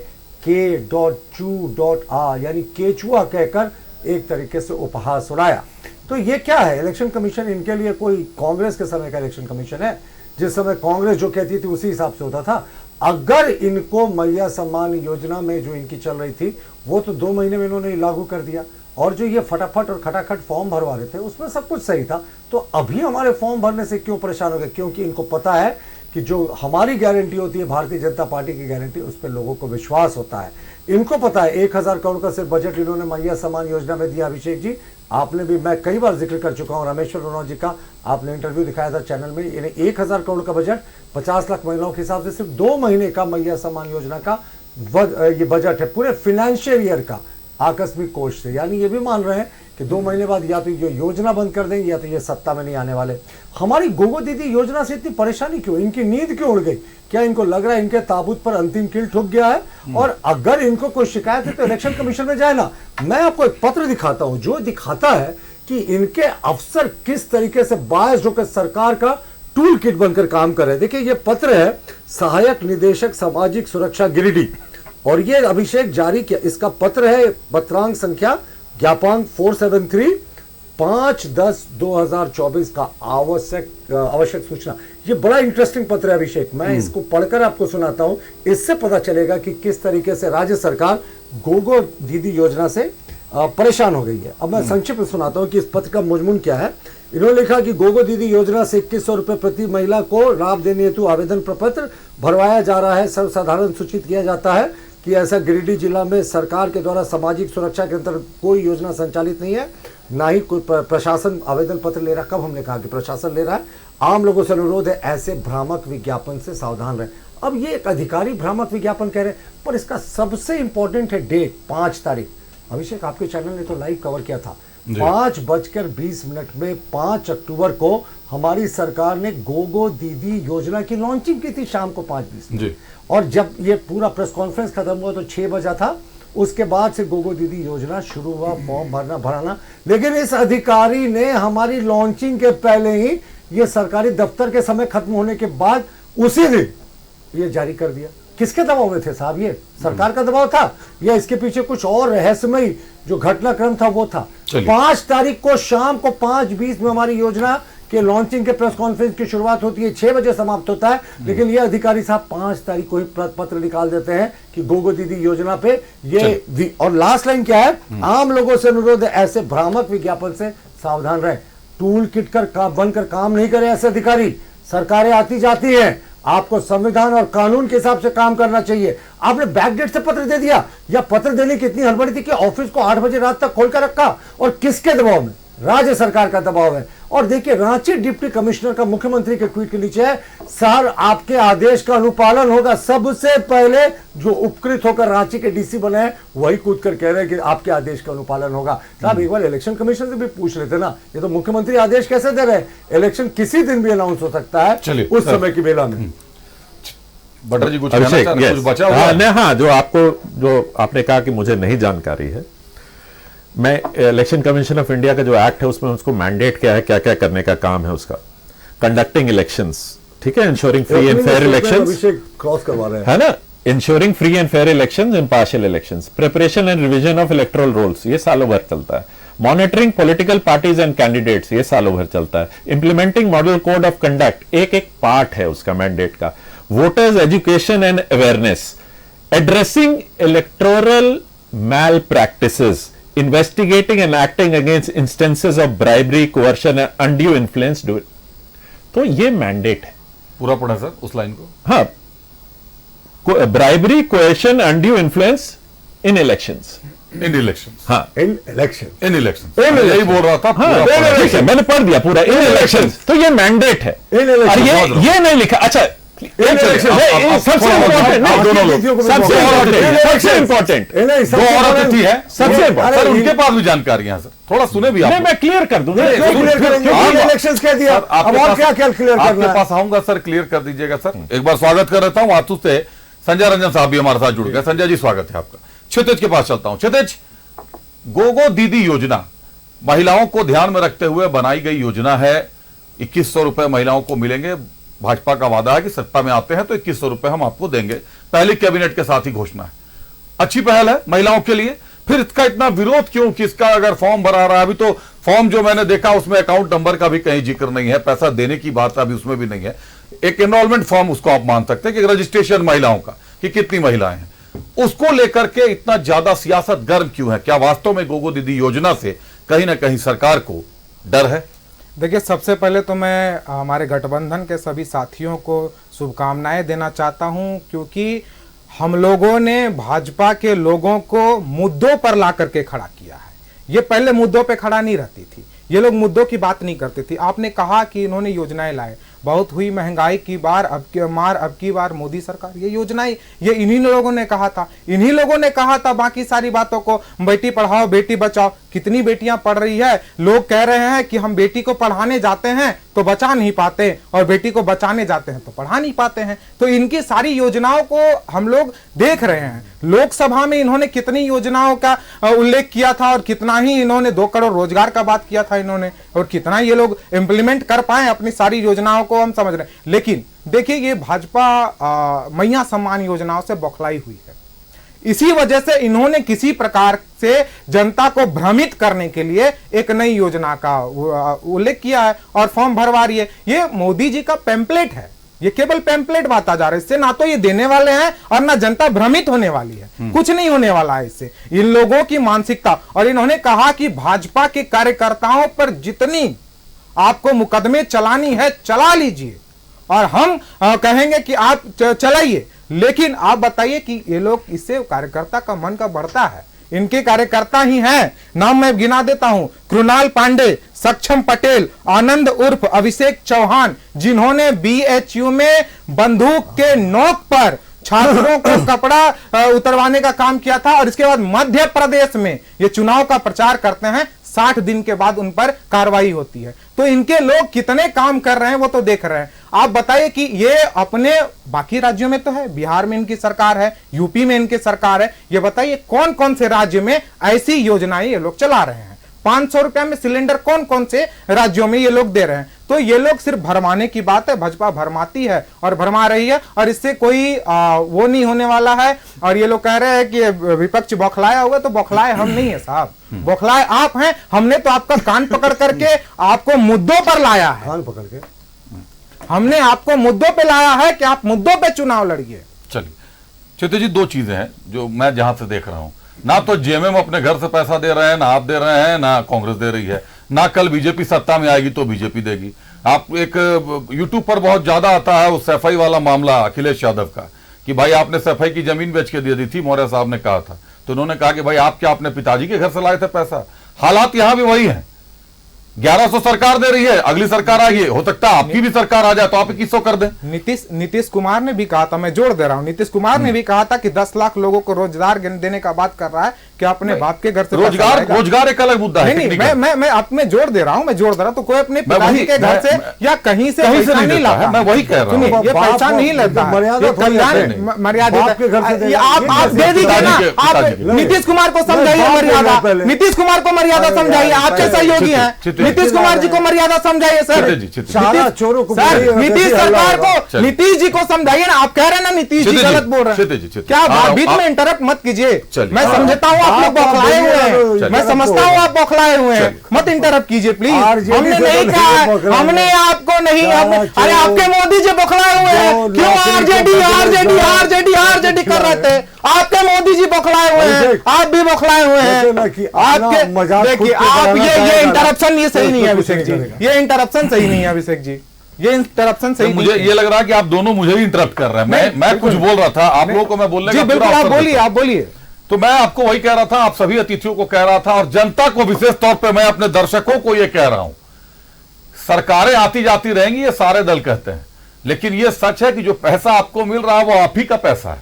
K.Chu.R यानी केचुआ कहकर एक तरीके से उपहास उड़ाया। तो ये क्या है? इलेक्शन कमीशन इनके लिए कोई कांग्रेस के समय का इलेक्शन कमीशन है? जिस समय कांग्रेस जो कहती थी उसी हिसाब से होता था। अगर इनको मैया सम्मान योजना में जो इनकी चल रही थी वो तो 2 महीने में इन्होंने लागू कर दिया, और जो ये फटाफट और खटाखट फॉर्म भरवा रहे थे उसमें सब कुछ सही था। तो अभी हमारे फॉर्म भरने से क्यों परेशान हो गए? क्योंकि इनको पता है कि जो हमारी गारंटी होती है भारतीय जनता पार्टी की गारंटी, उस पर लोगों को विश्वास होता है। इनको पता है 1000 करोड़ का सिर्फ बजट इन्होंने मैया सम्मान योजना में दिया। अभिषेक जी आपने भी, मैं कई बार जिक्र कर चुका हूं रामेश्वर उरांव जी का, आपने इंटरव्यू दिखाया था चैनल में। इन्हें 1000 करोड़ का बजट 50 लाख महिलाओं के हिसाब से सिर्फ 2 महीने का मैया सम्मान योजना का ये बजट है पूरे फाइनेंशियल ईयर का। आकस्मिक कोष से, यानी ये भी मान रहे हैं कि 2 महीने बाद या तो ये योजना बंद कर देंगे या तो ये सत्ता में नहीं आने वाले। हमारी गोगो दीदी योजना से इतनी परेशानी क्यों, इनकी नींद क्यों उड़ गई? क्या इनको लग रहा है इनके ताबूत पर अंतिम कील ठुक गया है? और अगर इनको कोई शिकायत है तो इलेक्शन कमीशन में जाए ना। मैं आपको एक पत्र दिखाता हूं जो दिखाता है कि इनके अफसर किस तरीके से बायस्ड होकर सरकार का टूल किट बनकर काम कर रहे हैं। देखिए ये पत्र है सहायक निदेशक सामाजिक सुरक्षा गिरिडीह, और ये अभिषेक जारी किया, इसका पत्र है पत्रांक संख्या ज्ञापांक 473 5/10/2024 का आवश्यक सूचना। ये बड़ा इंटरेस्टिंग पत्र है अभिषेक, मैं इसको पढ़कर आपको सुनाता हूं। इससे पता चलेगा कि किस तरीके से राज्य सरकार गोगो दीदी योजना से परेशान हो गई है। अब मैं संक्षिप्त में सुनाता हूं कि इस पत्र का मजमून क्या है। इन्होंने लिखा कि गोगो दीदी योजना से 2100 रुपए प्रति महिला को लाभ देने हेतु आवेदन प्रपत्र भरवाया जा रहा है। सर्वसाधारण सूचित किया जाता है कि ऐसा गिरिडीह जिला में सरकार के द्वारा सामाजिक सुरक्षा के अंतर्गत कोई योजना संचालित नहीं है, ना ही कोई प्रशासन आवेदन पत्र ले रहा। कब हमने कहा कि प्रशासन ले रहा है? आम लोगों से अनुरोध है ऐसे भ्रामक विज्ञापन से सावधान रहे। अब ये एक अधिकारी भ्रामक विज्ञापन कह रहे हैं, पर इसका सबसे इंपॉर्टेंट है डेट 5 तारीख। अभिषेक आपके चैनल ने तो लाइव कवर किया था, 5:20 में 5 अक्टूबर को हमारी सरकार ने गोगो दीदी योजना की लॉन्चिंग की थी शाम को 5:20। और जब ये पूरा प्रेस कॉन्फ्रेंस खत्म हुआ तो 6 बजा था। उसके बाद से गोगो दीदी योजना शुरू हुआ, फॉर्म भराना। लेकिन इस अधिकारी ने हमारी लॉन्चिंग के पहले ही, ये सरकारी दफ्तर के समय खत्म होने के बाद उसी दिन ये जारी कर दिया। किसके दबाव में थे साहब? ये सरकार का दबाव था या इसके पीछे कुछ और रहस्यमयी जो घटनाक्रम था वो था? 5 तारीख को शाम को 5:20 में हमारी योजना के लॉन्चिंग के प्रेस कॉन्फ्रेंस की शुरुआत होती है, 6 बजे समाप्त होता है। लेकिन ये अधिकारी साहब 5 तारीख को ही पत्र निकाल देते हैं कि गोगो दीदी योजना पे ये, और लास्ट लाइन क्या है? आम लोगों से अनुरोध है ऐसे भ्रामक विज्ञापन से सावधान रहे। टूल किट कर बनकर काम नहीं करे ऐसे अधिकारी। सरकारें आती जाती हैं, आपको संविधान और कानून के हिसाब से काम करना चाहिए। आपने बैकडेट से पत्र दे दिया, या पत्र देने की इतनी हड़बड़ी थी कि ऑफिस को 8 बजे रात तक खोलकर रखा। और किसके दबाव में? राज्य सरकार का दबाव है। और देखिए रांची डिप्टी कमिश्नर का मुख्यमंत्री के ट्वीट के नीचे है, सर आपके आदेश का अनुपालन होगा। सबसे पहले जो उपकृत होकर रांची के डीसी बने हैं वही कूद कर कह रहे हैं कि आपके आदेश का अनुपालन होगा। साहब एक बार इलेक्शन कमीशन से भी पूछ लेते ना, ये तो मुख्यमंत्री आदेश कैसे दे रहे हैं? इलेक्शन किसी दिन भी अनाउंस हो सकता है उस समय की बेला में। भट्टर जी कुछ बचा हुआ? हाँ, जो आपने कहा कि मुझे नहीं जानकारी है, मैं इलेक्शन कमीशन ऑफ इंडिया का जो एक्ट है उसमें उसको मैंडेट क्या है, क्या क्या करने का काम है उसका। कंडक्टिंग इलेक्शंस, ठीक है, ensuring free and fair elections, cross करवा रहे हैं, है ना, ensuring free and fair elections, impartial elections, preparation and revision of electoral rolls, ये सालों भर चलता है। Monitoring political parties and candidates, ये सालों भर चलता है। Implementing model code of conduct, एक एक पार्ट है उसका मैंडेट का। Voters education and awareness, addressing electoral malpractices, investigating and acting against instances of bribery, coercion and undue influence do it। तो ये मैंडेट है। पूरा पढ़ा सर उस लाइन को। हाँ, ब्राइबरी, कोएशन, अनड्यू इन्फ्लुएंस इन इलेक्शंस। इन इलेक्शंस, हाँ, इन इलेक्शन, इन इलेक्शंस, यही बोल रहा था। हाँ, ठीक है, मैंने पढ़ दिया पूरा इन इलेक्शंस। तो ये मैंडेट है। ये नहीं लिखा। अच्छा, सबसे इंपॉर्टेंट उनके पास भी जानकारी है सर, थोड़ा सुने भी आप। मैं क्लियर कर दूंगा। इलेक्शंस कह दिया, अब और क्या क्लियर करना है? आपके पास आऊंगा सर, क्लियर कर दीजिएगा सर। एक बार स्वागत कर रहा हूं आतू से, संजय रंजन साहब भी हमारे साथ जुड़ गए। संजय जी स्वागत है आपका। क्षितिज के पास चलता हूं। क्षितिज, गोगो दीदी योजना महिलाओं को ध्यान में रखते हुए बनाई गई योजना है। 2100 रुपए महिलाओं को मिलेंगे। भाजपा का वादा है कि सत्ता में आते हैं तो 2100 रुपए हम आपको देंगे। पहली कैबिनेट के साथ ही घोषणा है। अच्छी पहल है महिलाओं के लिए। फिर इसका इतना विरोध क्यों? किसका अगर फॉर्म भरा रहा है, अभी तो फॉर्म जो मैंने देखा उसमें अकाउंट नंबर का भी कहीं जिक्र नहीं है, पैसा देने की बात अभी उसमें भी नहीं है। एक एनरोलमेंट फॉर्म उसको आप मान सकते हैं कि रजिस्ट्रेशन महिलाओं का, कि कितनी महिलाएं हैं, उसको लेकर के इतना ज्यादा सियासत गर्म क्यों है? क्या वास्तव में गोगो दीदी योजना से कहीं ना कहीं सरकार को डर है? देखिए, सबसे पहले तो मैं हमारे गठबंधन के सभी साथियों को शुभकामनाएं देना चाहता हूं, क्योंकि हम लोगों ने भाजपा के लोगों को मुद्दों पर ला करके खड़ा किया है। ये पहले मुद्दों पे खड़ा नहीं रहती थी, ये लोग मुद्दों की बात नहीं करते थे। आपने कहा कि इन्होंने योजनाएं लाए, बहुत हुई महंगाई की बार अब की बार मोदी सरकार। ये योजनाएं ये इन्हीं लोगों ने कहा था, इन्हीं लोगों ने कहा था बाकी सारी बातों को। बेटी पढ़ाओ बेटी बचाओ, कितनी बेटियां पढ़ रही है। लोग कह रहे हैं कि हम बेटी को पढ़ाने जाते हैं तो बचा नहीं पाते और बेटी को बचाने जाते हैं तो पढ़ा नहीं पाते हैं। तो इनकी सारी योजनाओं को हम लोग देख रहे हैं। लोकसभा में इन्होंने कितनी योजनाओं का उल्लेख किया था और कितना ही इन्होंने 2 करोड़ रोजगार का बात किया था इन्होंने, और कितना ये लोग इंप्लीमेंट कर पाए अपनी सारी योजनाओं को हम समझ रहे हैं। लेकिन देखिए ये भाजपा मैया सम्मान योजनाओं से बौखलाई हुई है। इसी वजह से इन्होंने किसी प्रकार से जनता को भ्रमित करने के लिए एक नई योजना का उल्लेख किया है और फॉर्म भरवा रही है। ये मोदी जी का पैम्पलेट है, ये केवल पैम्पलेट बांटा जा रहा है। इससे ना तो ये देने वाले हैं और ना जनता भ्रमित होने वाली है। कुछ नहीं होने वाला है इससे। इन लोगों की मानसिकता, और इन्होंने कहा कि भाजपा के कार्यकर्ताओं पर जितनी आपको मुकदमे चलानी है चला लीजिए और हम कहेंगे कि आप चलाइए, लेकिन आप बताइए कि ये लोग, इससे कार्यकर्ता का मन का बढ़ता है। इनके कार्यकर्ता ही हैं, नाम मैं गिना देता हूं, कृणाल पांडे, सक्षम पटेल, आनंद उर्फ अभिषेक चौहान, जिन्होंने बीएचयू में बंदूक के नोक पर छात्रों को कपड़ा उतरवाने का काम किया था। और इसके बाद मध्य प्रदेश में ये चुनाव का प्रचार करते हैं, 60 दिन के बाद उन पर कार्रवाई होती है। तो इनके लोग कितने काम कर रहे हैं वो तो देख रहे हैं। आप बताइए कि ये अपने बाकी राज्यों में तो है, बिहार में इनकी सरकार है, यूपी में इनकी सरकार है, ये बताइए कौन कौन से राज्य में ऐसी योजनाएं ये लोग चला रहे हैं। 500 रुपया में सिलेंडर कौन कौन से राज्यों में ये लोग दे रहे हैं। तो ये लोग सिर्फ भरमाने की बात है, भाजपा भरमाती है और भरमा रही है और इससे कोई वो नहीं होने वाला है। और ये लोग कह रहे हैं कि विपक्ष बौखलाया होगा, तो बौखलाए हम नहीं है साहब, बौखलाए आप हैं। हमने तो आपका कान पकड़ करके आपको मुद्दों पर लाया है, कान पकड़ के हमने आपको मुद्दों पे लाया है कि आप मुद्दों पे चुनाव लड़िए। चलिए चित्ते जी, 2 चीजें हैं जो मैं जहां से देख रहा हूं, ना तो जेएमएम अपने घर से पैसा दे रहे हैं, ना आप दे रहे हैं, ना कांग्रेस दे रही है, ना कल बीजेपी सत्ता में आएगी तो बीजेपी देगी। आप एक यूट्यूब पर बहुत ज्यादा आता है उस सफाई वाला मामला अखिलेश यादव का कि भाई आपने सफाई की जमीन बेच के दे दी थी, मौर्य साहब ने कहा था। तो उन्होंने कहा कि भाई आप क्या अपने पिताजी के घर से लाए थे पैसा। हालात यहां भी वही है, 1100 सरकार दे रही है, अगली सरकार आएगी, हो सकता है आपकी भी सरकार आ जाए तो आप 2100 कर दें। नीतीश कुमार ने भी कहा था, मैं जोड़ दे रहा हूं, नीतीश कुमार ने भी कहा था कि 10 लाख लोगों को रोजगार देने का बात कर रहा है कि अपने बाप के घर से रोजगार एक अलग मुद्दा है। नहीं, मैं अपने जोड़ दे रहा हूं, तो कोई अपने पिताजी के घर से या कहीं से पैसा नहीं लाता। मैं वही कह रहा हूं, ये पैसा नहीं लेता, मर्यादा आप दे दीजिए ना। आप नीतीश कुमार को समझाइए मर्यादा, नीतीश कुमार को मर्यादा समझाइए, आपके सहयोगी हैं, नीतीश कुमार जी को मर्यादा समझाइए सर। नीतीश सरकार को, नीतीश जी को समझाइए ना। आप कह रहे हैं ना नीतीश जी गलत बोल रहे हैं, क्या बीच में इंटरप्ट मत कीजिए। मैं समझता हूँ आप लोग बौखलाए हुए हैं, मैं समझता हूँ आप बौखलाए हुए हैं, मत इंटरप्ट कीजिए प्लीज। हमने नहीं कहा, हमने आपको नहीं, अरे आपके मोदी जी बौखलाए हुए हैं, क्यों आरजेडी आरजेडी आरजेडी आरजेडी कर रहे थे। आपके मोदी जी बौखलाए हुए हैं, आप भी बौखलाए हुए हैं। आपके देखिए आप ये इंटरप्शन ये सही नहीं है अभिषेक जी, ये इंटरप्शन सही नहीं है अभिषेक जी, ये इंटरप्शन सही। मुझे ये लग रहा है कि आप दोनों मुझे ही इंटरप्ट कर रहे हैं। मैं कुछ बोल रहा था, आप लोगों को मैं बोलने का बिल्कुल, आप बोलिए, आप बोलिए। तो मैं आपको वही कह रहा था, आप सभी अतिथियों को कह रहा था और जनता को विशेष तौर पे मैं अपने दर्शकों को ये कह रहा हूं, सरकारें आती जाती रहेंगी, ये सारे दल कहते हैं, लेकिन ये सच है कि जो पैसा आपको मिल रहा है वो आप ही का पैसा है,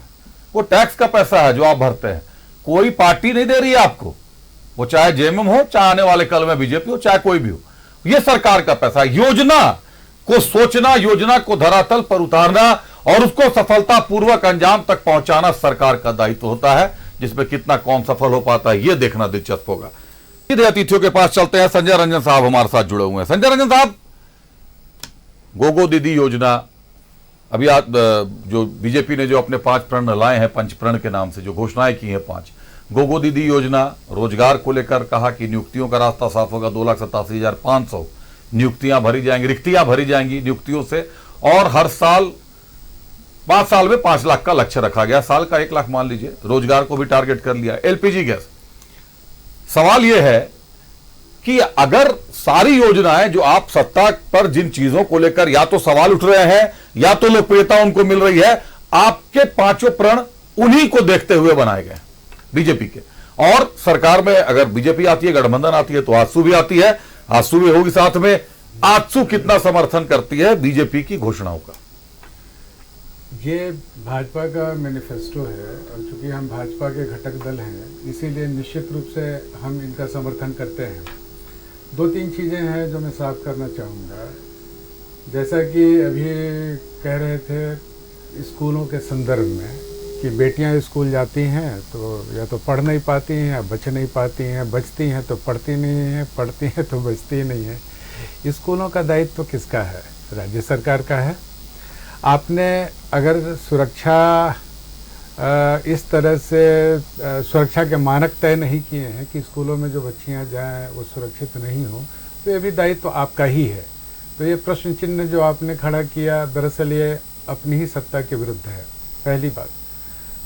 वो टैक्स का पैसा है जो आप भरते हैं। कोई पार्टी नहीं दे रही है आपको, वो चाहे जेएमएम हो, चाहे आने वाले कल में बीजेपी हो, चाहे कोई भी हो, ये सरकार का पैसा है। योजना को सोचना, योजना को धरातल पर उतारना और उसको सफलतापूर्वक अंजाम तक पहुंचाना सरकार का दायित्व होता है, जिसमें कितना कौन सफल हो पाता है ये देखना दिलचस्प होगा। सीधे अतिथियों के पास चलते हैं। संजय रंजन साहब हमारे साथ जुड़े हुए हैं। संजय रंजन साहब, गोगो दीदी योजना, अभी जो बीजेपी ने जो अपने 5 प्रण लाए हैं, पंचप्रण के नाम से जो घोषणाएं की हैं 5, गोगो दीदी योजना, रोजगार को लेकर कहा कि नियुक्तियों का रास्ता साफ होगा, 2,87,500 नियुक्तियां भरी जाएंगी, रिक्तियां भरी जाएंगी नियुक्तियों से, और हर साल 5 साल में 5 लाख का लक्ष्य रखा गया, साल का 1 लाख मान लीजिए, रोजगार को भी टारगेट कर लिया। एलपीजी गैस, सवाल यह है कि अगर सारी योजनाएं जो आप सत्ता पर जिन चीजों को लेकर या तो सवाल उठ रहे हैं या तो लोकप्रियता उनको मिल रही है, आपके 5 प्रण उन्हीं को देखते हुए बनाए गए बीजेपी के। और सरकार में अगर बीजेपी आती है, गठबंधन आती है, तो आजसू भी आती है, आजसू भी होगी साथ में, आजसू कितना समर्थन करती है बीजेपी की घोषणाओं का? ये भाजपा का मैनिफेस्टो है और चूंकि हम भाजपा के घटक दल हैं इसीलिए निश्चित रूप से हम इनका समर्थन करते हैं। 2-3 चीज़ें हैं जो मैं साफ करना चाहूँगा। जैसा कि अभी कह रहे थे स्कूलों के संदर्भ में कि बेटियां स्कूल जाती हैं तो या तो पढ़ नहीं पाती हैं या बच नहीं पाती हैं, बचती हैं तो पढ़ती नहीं हैं, पढ़ती हैं तो बचती नहीं हैं। स्कूलों का दायित्व तो किसका है? राज्य सरकार का है। आपने अगर सुरक्षा इस तरह से सुरक्षा के मानक तय नहीं किए हैं कि स्कूलों में जो बच्चियां जाएं वो सुरक्षित नहीं हो, तो ये भी दायित्व तो आपका ही है। तो ये प्रश्न चिन्ह जो आपने खड़ा किया दरअसल ये अपनी ही सत्ता के विरुद्ध है, पहली बात।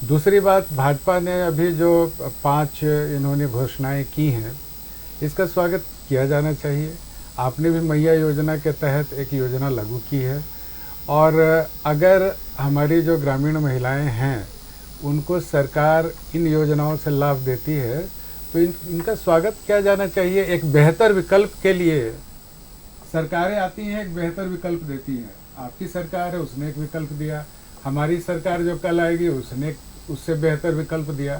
दूसरी बात, भाजपा ने अभी जो 5 इन्होंने घोषणाएं की हैं इसका स्वागत किया जाना चाहिए। आपने भी मैया योजना के तहत एक योजना लागू की है और अगर हमारी जो ग्रामीण महिलाएं हैं उनको सरकार इन योजनाओं से लाभ देती है तो इनका स्वागत किया जाना चाहिए। एक बेहतर विकल्प के लिए सरकारें आती हैं, एक बेहतर विकल्प देती हैं। आपकी सरकार है, उसने एक विकल्प दिया, हमारी सरकार जो कल आएगी उसने उससे बेहतर विकल्प दिया।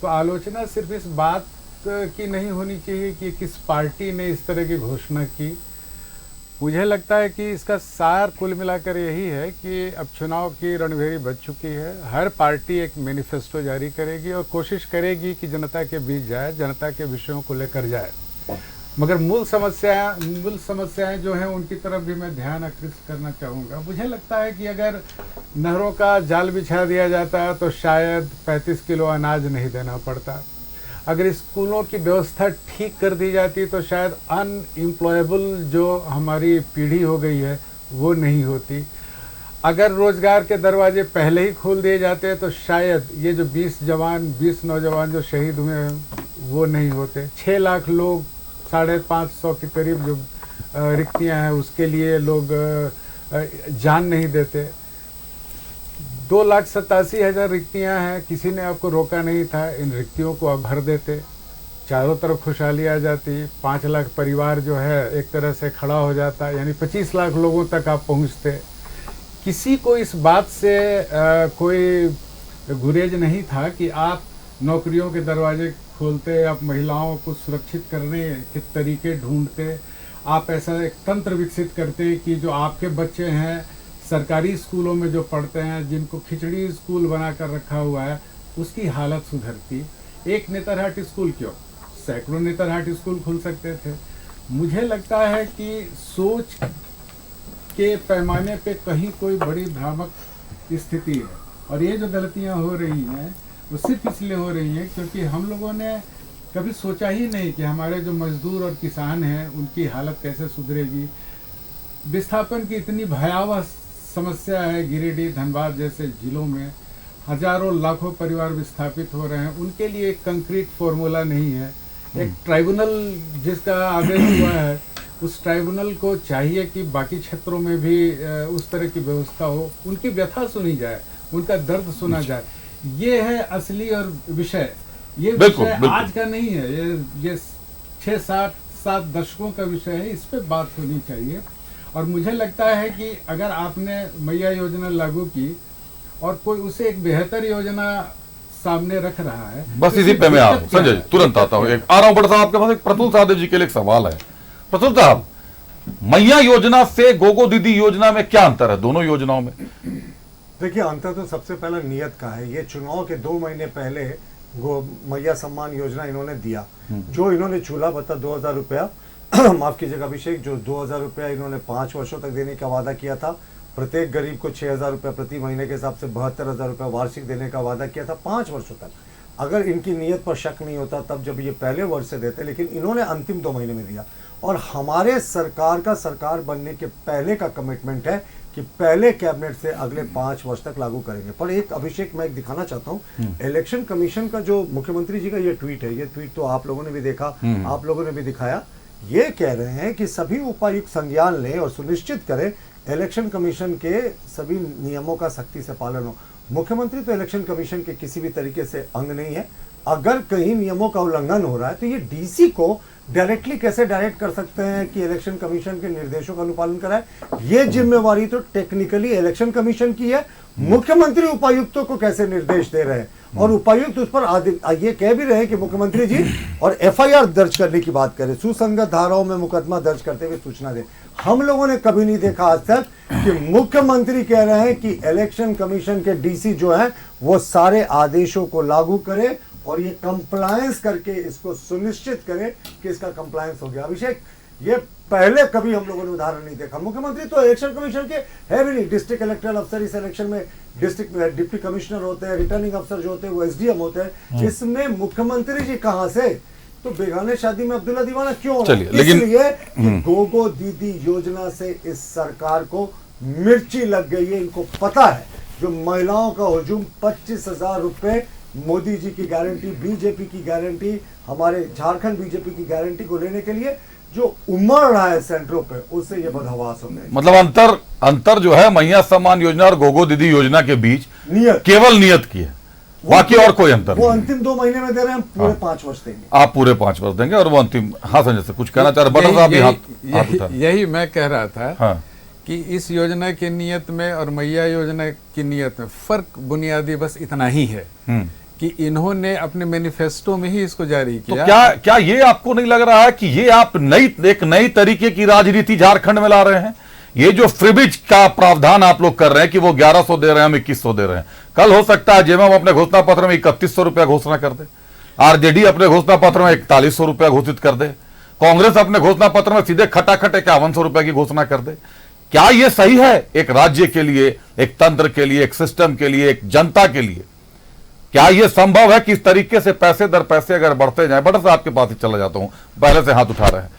तो आलोचना सिर्फ इस बात की नहीं होनी चाहिए कि किस पार्टी ने इस तरह की घोषणा की। मुझे लगता है कि इसका सार कुल मिलाकर यही है कि अब चुनाव की रणभेरी बज चुकी है। हर पार्टी एक मैनिफेस्टो जारी करेगी और कोशिश करेगी कि जनता के बीच जाए, जनता के विषयों को लेकर जाए, मगर मूल समस्याएं जो हैं उनकी तरफ भी मैं ध्यान आकृष्ट करना चाहूँगा। मुझे लगता है कि अगर नहरों का जाल बिछा दिया जाता तो शायद 35 किलो अनाज नहीं देना पड़ता। अगर स्कूलों की व्यवस्था ठीक कर दी जाती तो शायद अनएम्प्लॉयबल जो हमारी पीढ़ी हो गई है वो नहीं होती। अगर रोजगार के दरवाजे पहले ही खोल दिए जाते तो शायद ये जो 20 नौजवान जो शहीद हुए हैं वो नहीं होते। 6 लाख लोग 550 के करीब जो रिक्तियां हैं उसके लिए लोग जान नहीं देते। 2,87,000 रिक्तियां हैं, किसी ने आपको रोका नहीं था। इन रिक्तियों को आप भर देते, चारों तरफ खुशहाली आ जाती। 5 लाख परिवार जो है एक तरह से खड़ा हो जाता, यानी 25 लाख लोगों तक आप पहुंचते। किसी को इस बात से कोई गुरेज नहीं था कि आप नौकरियों के दरवाजे खोलते, आप महिलाओं को सुरक्षित करने के तरीके ढूंढते, आप ऐसा एक तंत्र विकसित करते कि जो आपके बच्चे हैं सरकारी स्कूलों में जो पढ़ते हैं, जिनको खिचड़ी स्कूल बनाकर रखा हुआ है, उसकी हालत सुधरती। एक नेतरहाट स्कूल क्यों, सैकड़ों नेतरहाट स्कूल खुल सकते थे। मुझे लगता है कि सोच के पैमाने पे कहीं कोई बड़ी भ्रामक स्थिति है और ये जो गलतियां हो रही हैं वो सिर्फ इसलिए हो रही हैं क्योंकि हम लोगों ने कभी सोचा ही नहीं कि हमारे जो मजदूर और किसान हैं उनकी हालत कैसे सुधरेगी। विस्थापन की इतनी भयावह समस्या है, गिरिडीह धनबाद जैसे जिलों में हजारों लाखों परिवार विस्थापित हो रहे हैं, उनके लिए एक कंक्रीट फॉर्मूला नहीं है। एक ट्राइब्यूनल जिसका आदेश हुआ है उस ट्राइब्यूनल को चाहिए कि बाकी क्षेत्रों में भी उस तरह की व्यवस्था हो, उनकी व्यथा सुनी जाए, उनका दर्द सुना जाए। ये है असली और विषय। ये विषय आज का नहीं है, ये 6-7 दशकों का विषय है। इस पे बात होनी चाहिए और मुझे लगता है कि अगर आपने मैया योजना लागू की और कोई उसे एक बेहतर योजना सामने रख रहा है, बस इसी पे मैं आ रहा हूं संजय, तुरंत आता हूं। आ रहा हूं बड़ा साहब आपके पास। एक प्रतुल साहब जी के लिए एक सवाल है। प्रतुल साहब, मैया योजना से गोगो दीदी योजना में क्या अंतर है, दोनों योजनाओं में? देखिए, अंतर तो सबसे पहला नियत का है। ये चुनाव के 2 महीने पहले मैया सम्मान योजना इन्होंने दिया, जो इन्होंने चूल्हा भत्ता 2,000 रुपया माफ कीजिएगा अभिषेक, जो 2,000 रुपया इन्होंने 5 वर्षों तक देने का वादा किया था। प्रत्येक गरीब को 6,000 रुपया प्रति महीने के हिसाब से 72,000 रुपया वार्षिक देने का वादा किया था 5 वर्षों तक। अगर इनकी नीयत पर शक नहीं होता तब जब ये पहले वर्ष से देते, लेकिन इन्होंने अंतिम 2 महीने में दिया। और हमारे सरकार का सरकार बनने के पहले का कमिटमेंट है कि पहले कैबिनेट से अगले 5 वर्ष तक लागू करेंगे। पर एक अभिषेक मैं एक दिखाना चाहता हूँ, इलेक्शन कमीशन का जो मुख्यमंत्री जी का ये ट्वीट है, ये ट्वीट तो आप लोगों ने भी देखा, आप लोगों ने भी दिखाया। ये कह रहे हैं कि सभी उपायुक्त संज्ञान लें और सुनिश्चित करें इलेक्शन कमीशन के सभी नियमों का सख्ती से पालन हो। मुख्यमंत्री तो इलेक्शन कमीशन के किसी भी तरीके से अंग नहीं है। अगर कहीं नियमों का उल्लंघन हो रहा है तो ये डीसी को डायरेक्टली कैसे डायरेक्ट कर सकते हैं कि इलेक्शन कमीशन के निर्देशों का अनुपालन कराए? ये जिम्मेवारी तो टेक्निकली इलेक्शन कमीशन की है। मुख्यमंत्री उपायुक्तों को कैसे निर्देश दे रहे हैं और उपायुक्त उस पर ये कह भी रहे हैं कि मुख्यमंत्री जी और एफआईआर दर्ज करने की बात करें, सुसंगत धाराओं में मुकदमा दर्ज करते हुए सूचना दें। हम लोगों ने कभी नहीं देखा आज तक कि मुख्यमंत्री कह रहे हैं कि इलेक्शन कमीशन के डीसी जो है वो सारे आदेशों को लागू करे और ये कंप्लायंस करके इसको सुनिश्चित करे कि इसका कंप्लायंस हो गया। अभिषेक, ये पहले कभी हम लोगों ने उदाहरण नहीं देखा। मुख्यमंत्री तो इलेक्शन कमीशन के है भी नहीं। डिस्ट्रिक्ट इलेक्टोरल अफसर इस इलेक्शन में डिस्ट्रिक्ट डिप्टी कमिश्नर होते हैं, रिटर्निंग अफसर जो होते हैं वो एसडीएम होते हैं। इसमें मुख्यमंत्री जी कहां से? तो बेगाने शादी में अब्दुल्ला दीवाना क्यों हो रहा है? इसलिए गोगो दीदी योजना से इस सरकार को मिर्ची लग गई है। इनको पता है जो महिलाओं का हुजूम 25,000 रुपए मोदी जी की गारंटी, बीजेपी की गारंटी, हमारे झारखंड बीजेपी की गारंटी को लेने के लिए जो उमड़ रहा है सेंटरों पे, उससे ये बदहवास हो गए। मतलब अंतर जो है मैया सम्मान योजना और गोगो दीदी योजना के बीच नियत, केवल नियत की है, बाकी और कोई अंतर वो अंतिम 2 महीने में दे रहे हैं, पूरे 5 वर्ष देंगे। आप पूरे 5 वर्ष देंगे और वो अंतिम। हाँ संजय से कुछ कहना चाह रहे? बटर साहब यही मैं कह रहा था। हाँ। कि इस योजना की नियत में और मैया योजना की नियत में फर्क बुनियादी बस इतना ही है कि इन्होंने अपने मैनिफेस्टो में ही इसको जारी किया। तो क्या ये आपको नहीं लग रहा है कि ये आप एक नई तरीके की राजनीति झारखंड में ला रहे हैं? ये जो फ्रीबीज का प्रावधान आप लोग कर रहे हैं कि वो 1100 दे रहे हैं, हम 2100 दे रहे हैं, कल हो सकता है जेएमएम अपने घोषणा पत्र में 3100 रुपया घोषणा कर दे, आरजेडी अपने घोषणा पत्र में 4100 रुपया घोषित कर दे, कांग्रेस अपने घोषणा पत्र में सीधे खटाखट 5100 रुपया की घोषणा कर दे। क्या ये सही है एक राज्य के लिए, एक तंत्र के लिए, एक सिस्टम के लिए, एक जनता के लिए? क्या यह संभव है कि इस तरीके से पैसे दर पैसे अगर बढ़ते जाए? बटर साहब के पास ही चला जाता हूं, पहले से हाथ उठा रहे हैं।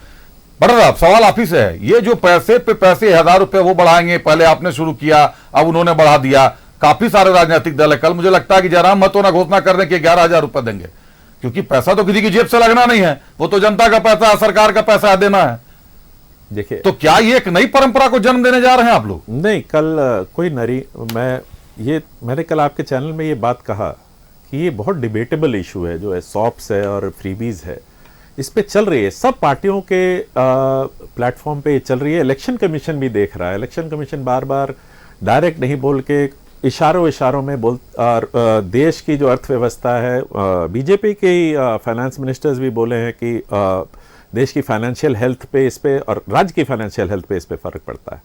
बटर साहब, सवाल आप ही से है। ये जो पैसे पे पैसे 1000 रुपए वो बढ़ाएंगे, पहले आपने शुरू किया, अब उन्होंने बढ़ा दिया। काफी सारे राजनीतिक दल है, कल मुझे लगता है कि जयराम महतो ना घोषणा कर दें कि 11,000 रुपए देंगे, क्योंकि पैसा तो किसी की जेब से लगना नहीं है, वो तो जनता का पैसा है, सरकार का पैसा है, देना है। देखिए, तो क्या ये एक नई परंपरा को जन्म देने जा रहे हैं आप लोग? नहीं, कल कोई मैंने कल आपके चैनल में ये बात कहा कि ये बहुत डिबेटेबल इशू है, जो है सॉप्स है और फ्रीबीज है, इस पे चल रही है, सब पार्टियों के प्लेटफॉर्म पे चल रही है। इलेक्शन कमीशन भी देख रहा है। इलेक्शन कमीशन बार बार डायरेक्ट नहीं बोल के इशारों में और देश की जो अर्थव्यवस्था है, बीजेपी के फाइनेंस मिनिस्टर्स भी बोले हैं कि देश की फाइनेंशियल हेल्थ पे, इस पे, और राज्य की फाइनेंशियल हेल्थ पे इस पे फर्क पड़ता है।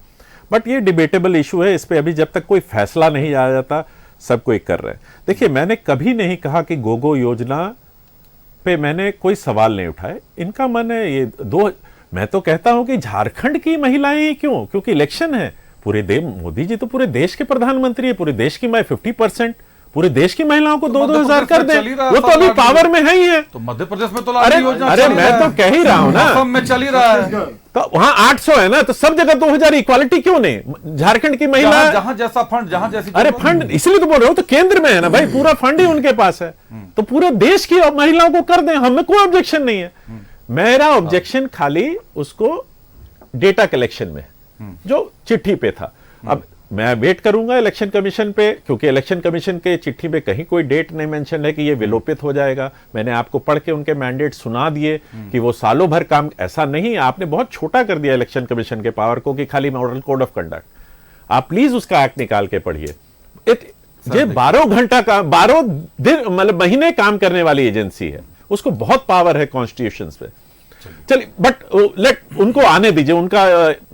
बट ये डिबेटेबल इशू है, इस पे अभी जब तक कोई फैसला नहीं आ जाता सब कोई कर रहे हैं। देखिए, मैंने कभी नहीं कहा कि गोगो योजना पे मैंने कोई सवाल नहीं उठाए। इनका मन है मैं तो कहता हूं कि झारखंड की महिलाएं ही क्यों, क्योंकि इलेक्शन है, मोदी जी तो पूरे देश के प्रधानमंत्री है, पूरे देश की 50% पूरे देश की महिलाओं को 2-2 कर दें, वो तो अभी पावर में है ही है। तो मध्य प्रदेश में तो अरे मैं तो कह ही रहा हूं ना, में चल ही रहा है, तो वहां 800 है ना, तो सब जगह 2000 इक्वालिटी क्यों नहीं? झारखंड की महिला जहां जैसा फंड, जहां जैसी, अरे फंड इसलिए तो बोल रहा हूं, तो केंद्र में है ना भाई, पूरा फंड ही उनके पास है, तो पूरे देश की महिलाओं को कर दें, हमें कोई ऑब्जेक्शन नहीं है। मेरा ऑब्जेक्शन खाली उसको डेटा कलेक्शन में, जो चिट्ठी पे था। अब मैं वेट करूंगा इलेक्शन कमीशन पे, क्योंकि इलेक्शन कमीशन के चिट्ठी पे कहीं कोई डेट नहीं मेंशन है कि ये विलोपित हो जाएगा। मैंने आपको पढ़ के उनके मैंडेट सुना दिए कि वो सालों भर काम, ऐसा नहीं, आपने बहुत छोटा कर दिया इलेक्शन कमीशन के पावर को कि खाली मॉडल कोड ऑफ कंडक्ट। आप प्लीज उसका एक्ट निकाल के पढ़िए। ये 12 घंटा का, 12 दिन मतलब महीने काम करने वाली एजेंसी है, उसको बहुत पावर है कॉन्स्टिट्यूशन पे। चलिए, बट लेट उनको आने दीजिए, उनका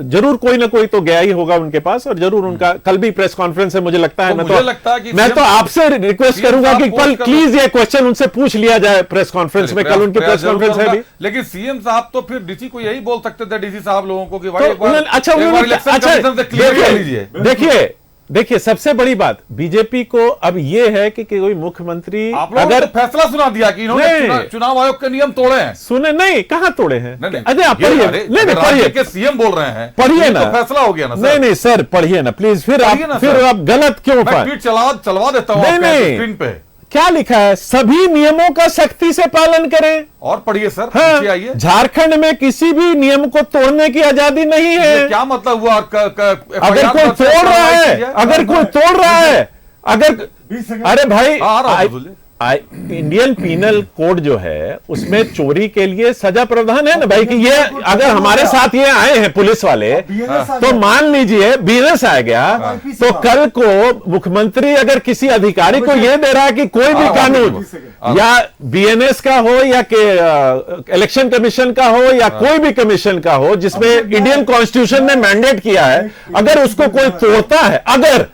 जरूर कोई ना कोई तो गया ही होगा उनके पास, और जरूर उनका कल भी प्रेस कॉन्फ्रेंस है, मुझे लगता है। मैं तो आपसे रिक्वेस्ट करूंगा कि कल प्लीज ये क्वेश्चन उनसे पूछ लिया जाए प्रेस कॉन्फ्रेंस में, कल उनकी प्रेस कॉन्फ्रेंस है भी। लेकिन सीएम साहब तो फिर डीसी को यही बोल सकते थे, डीसी साहब लोगों को कि भाई देखिए सबसे बड़ी बात बीजेपी को अब ये है कि कोई मुख्यमंत्री अगर तो फैसला सुना दिया कि इन्होंने चुनाव आयोग के नियम तोड़े हैं। सुने नहीं, कहां तोड़े हैं? अरे आप पढ़िए, पढ़िए के सीएम बोल रहे हैं, पढ़िए ना, तो फैसला हो गया ना। नहीं सर, पढ़िए ना प्लीज, फिर आप गलत क्यों? मैं चलवा देता हूं स्क्रीन पे। क्या लिखा है? सभी नियमों का सख्ती से पालन करें। और पढ़िए सर, हाँ, झारखंड में किसी भी नियम को तोड़ने की आजादी नहीं है। क्या मतलब हुआ? अगर कोई तोड़ रहा है, अगर कोई तोड़ रहा है, अगर अरे भाई इंडियन पीनल कोड जो है उसमें चोरी के लिए सजा प्रावधान है ना भाई, कि ये अगर हमारे साथ ये आए हैं पुलिस वाले तो मान लीजिए बीएनएस आ गया, तो कल को मुख्यमंत्री अगर किसी अधिकारी को ये दे रहा है कि कोई भी कानून या बीएनएस का हो या इलेक्शन कमीशन का हो या कोई भी कमीशन का हो जिसमें इंडियन कॉन्स्टिट्यूशन ने मैंडेट किया है, अगर उसको कोई तोड़ता है, अगर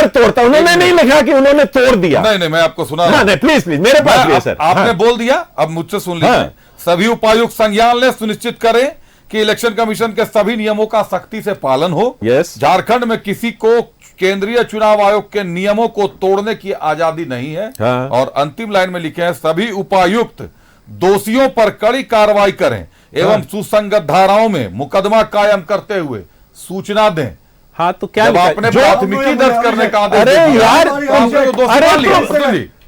तोड़ता, उन्होंने नहीं लिखा कि उन्होंने तोड़ दिया। नहीं, मैं आपको सुना हाँ, नहीं, प्लीज मेरे पास भी है सर। आपने बोल दिया, अब मुझसे सुन लीजिए। सभी उपायुक्त संज्ञान ले, सुनिश्चित करें कि इलेक्शन कमीशन के सभी नियमों का सख्ती से पालन हो। झारखंड में किसी को केंद्रीय चुनाव आयोग के नियमों को तोड़ने की आजादी नहीं है। और अंतिम लाइन में लिखे हैं, सभी उपायुक्त दोषियों पर कड़ी कार्रवाई करें एवं सुसंगत धाराओं में मुकदमा कायम करते हुए सूचना दें। हाँ, तो क्या जब आपने प्राथमिकी दर्ज करने का आदेश, अरे यार,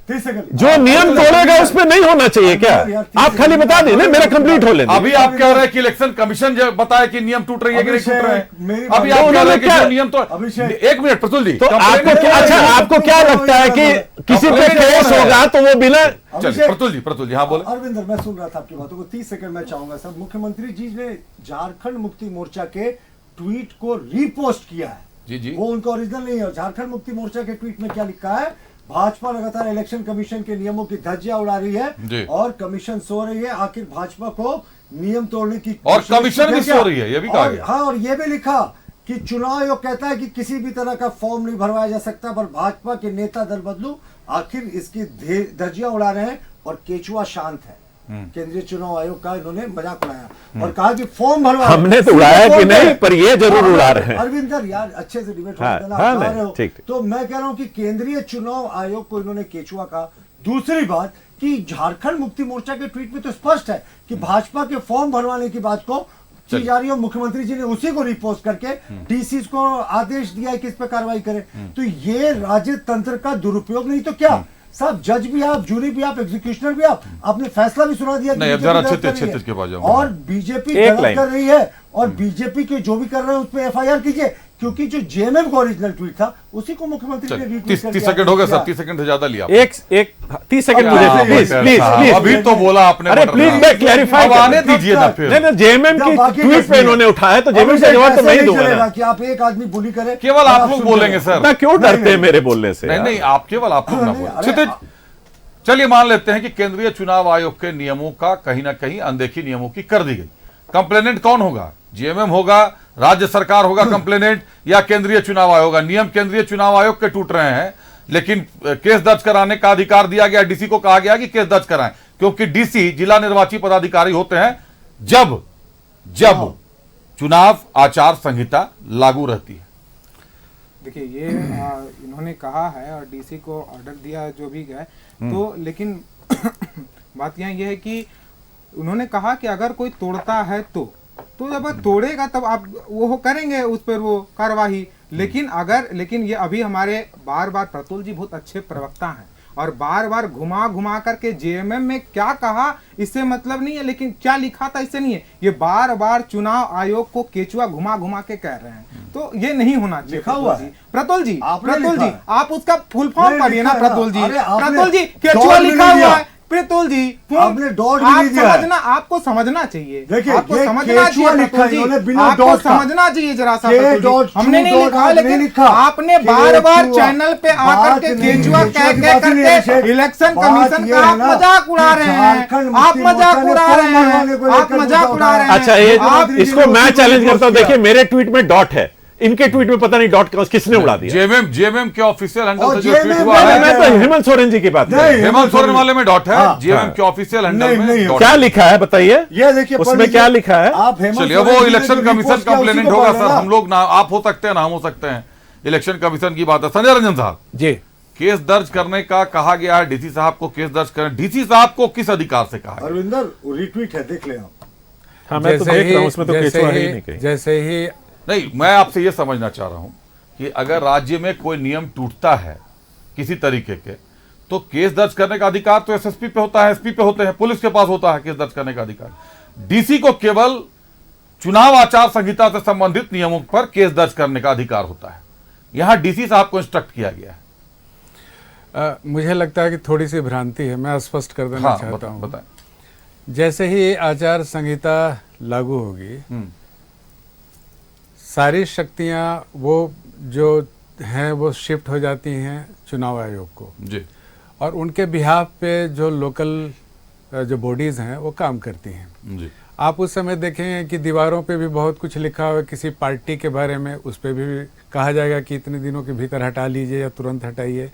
जो नियम तोड़ेगा उस पर नहीं होना चाहिए क्या? आप खाली बता दें ना, मेरा कंप्लीट हो लेना। अभी आप कह रहे हैं कि इलेक्शन कमिशन जो बताए कि नियम टूट रही है कि नहीं टूट रहे हैं, अभी आप कह रहे हैं कि जो नियम तो, एक मिनट प्रतुल जी, तो आपको क्या लगता है कि किसी पे केस होगा तो वो बिना? प्रतुल जी हाँ बोले। अरविंदर, मैं सुन रहा था आपकी बातों को, 30 सेकंड मैं चाहूंगा सर। मुख्यमंत्री जी ने झारखंड मुक्ति मोर्चा के ट्वीट को रीपोस्ट किया है। जी, वो उनका ओरिजिनल नहीं है। झारखंड मुक्ति मोर्चा के ट्वीट में क्या लिखा है? भाजपा लगातार इलेक्शन कमीशन के नियमों की धज्जियां उड़ा रही है और कमीशन सो रही है। आखिर भाजपा को नियम तोड़ने की, और कमीशन भी सो रही है, ये भी कहा गया। हाँ, और ये भी लिखा कि चुनाव आयोग कहता है कि किसी भी तरह का फॉर्म नहीं भरवाया जा सकता, पर भाजपा के नेता दल बदलू आखिर इसकी धज्जियां उड़ा रहे हैं। और केचुआ शांत है, केंद्रीय चुनाव आयोग का इन्होंने मजाक उड़ाया और कहा कि फॉर्म भरवा। हमने तो उड़ाया कि नहीं, पर ये जरूर उड़ा रहे हैं। अरविंदर यार, अच्छे से डिबेट तो मैं कह रहा हूं कि केंद्रीय चुनाव आयोग को इन्होंने केचुआ कहा। दूसरी बात कि झारखंड मुक्ति मोर्चा के ट्वीट में तो स्पष्ट है कि भाजपा के फॉर्म भरवाने की बात को की जा रही है। मुख्यमंत्री जी ने उसी को रिपोस्ट करके डीसी को आदेश दिया है कि इस पर कार्रवाई करें। तो ये राज्य तंत्र का दुरुपयोग नहीं तो क्या? साहब, जज भी आप, जूरी भी आप, एग्जीक्यूशनर भी आप, आपने फैसला भी सुना दिया। और बीजेपी गलत कर रही है और बीजेपी के जो भी कर रहे हैं उस पर एफआईआर कीजिए, क्योंकि जो जेएमएम का ओरिजिनल ट्वीट था उसी को मुख्यमंत्री ने रीट्वीट कर 30 सेकंड हो गए सर, 30 सेकंड से ज्यादा लिया। एक 30 सेकंड मुझे प्लीज अभी तो बोला आपने। अरे प्लीज मैं क्लैरिफाई आने दीजिए ना फिर। नहीं, जेएमएम की ट्वीट पे इन्होंने उठाया तो जेएमएम का जवाब तो मैं ही दूंगा कि आप एक आदमी बुली करें। केवल आप लोग बोलेंगे सर, मैं क्यों डरते हैं मेरे बोलने से? नहीं, आप केवल आप लोग ना बोले। चलिए मान लेते हैं कि केंद्रीय चुनाव आयोग के नियमों का कहीं ना कहीं अनदेखी नियमों की कर दी गई। कंप्लेनेंट कौन होगा? जेएमएम होगा, राज्य सरकार होगा कंप्लेनेंट, या केंद्रीय चुनाव आयोग होगा? नियम केंद्रीय चुनाव आयोग के टूट रहे हैं, लेकिन केस दर्ज कराने का अधिकार दिया गया। डीसी को कहा गया कि केस दर्ज कराएं, क्योंकि डीसी जिला निर्वाची पदाधिकारी होते हैं जब चुनाव आचार संहिता लागू रहती है। देखिए, ये इन्होंने कहा है और डीसी को ऑर्डर दिया जो भी गए, तो लेकिन बात यहाँ ये है कि उन्होंने कहा कि अगर कोई तोड़ता है तो जब तोड़ेगा तब आप वो करेंगे उस पर वो कार्यवाही। लेकिन ये अभी हमारे बार बार प्रतुल जी बहुत अच्छे प्रवक्ता हैं और बार बार घुमा करके जेएमएम में क्या कहा इससे मतलब नहीं है, लेकिन क्या लिखा था इससे नहीं है। ये बार बार चुनाव आयोग को केचुआ घुमा के कह रहे हैं, तो ये नहीं होना चाहिए। प्रतुल जी आप उसका फुल फॉर्म पढ़िए ना। प्रतुल जी केचुआ लिखा हुआ है। प्रतुल जी आपने डॉट भी नहीं दिया। आपको समझना चाहिए, आपको समझना चाहिए जरा सा। हमने नहीं लिखा, लेकिन आपने बार बार चैनल पे आकर के केचुआ कह करके इलेक्शन कमीशन का आप मजाक उड़ा रहे हैं। आप मजाक उड़ा रहे हैं। अच्छा, इसको मैं चैलेंज करता हूँ। देखिए, मेरे ट्वीट में डॉट है, इनके ट्वीट में पता नहीं डॉट किसने उड़ा दिया। जेएमएम के ऑफिशियल हैंडल से जो ट्वीट हुआ है, मैं तो हेमंत सोरेन जी की बात कर रहा हूं। हेमंत सोरेन वाले में डॉट है, जेएमएम के ऑफिशियल हैंडल में क्या लिखा है बताइए? ये देखिए उसमें क्या लिखा है? चलिए, वो इलेक्शन कमीशन कंप्लेनेंट होगा सर। हम लोग ना आप हो सकते हैं ना हम हो सकते हैं, इलेक्शन कमीशन की बात है। संजय रंजन साहब जी, केस दर्ज करने का कहा गया है, डीसी साहब को केस दर्ज करें। डीसी साहब को किस अधिकार से कहा? अरविंदर, रिट्वीट है, देख ले आप। हाँ, मैं तो देख रहा हूं, उसमें तो केचुआ ही नहीं कहीं। जैसे ही नहीं, मैं आपसे यह समझना चाह रहा हूं कि अगर राज्य में कोई नियम टूटता है किसी तरीके के, तो केस दर्ज करने का अधिकार तो एसएसपी पे होता है, एसपी पे होते हैं, पुलिस के पास होता है केस दर्ज करने का अधिकार। डीसी को केवल चुनाव आचार संहिता से संबंधित नियमों पर केस दर्ज करने का अधिकार होता है। यहां डीसी साहब को इंस्ट्रक्ट किया गया है। मुझे लगता है कि थोड़ी सी भ्रांति है, मैं स्पष्ट कर देना चाहता हूँ। बताएं। जैसे ही आचार संहिता लागू होगी, सारी शक्तियाँ वो जो हैं वो शिफ्ट हो जाती हैं चुनाव आयोग को जी, और उनके बिहाफ पे जो लोकल जो बॉडीज़ हैं वो काम करती हैं जी। आप उस समय देखेंगे कि दीवारों पे भी बहुत कुछ लिखा हुआ है किसी पार्टी के बारे में, उस पर भी कहा जाएगा कि इतने दिनों के भीतर हटा लीजिए या तुरंत हटाइए।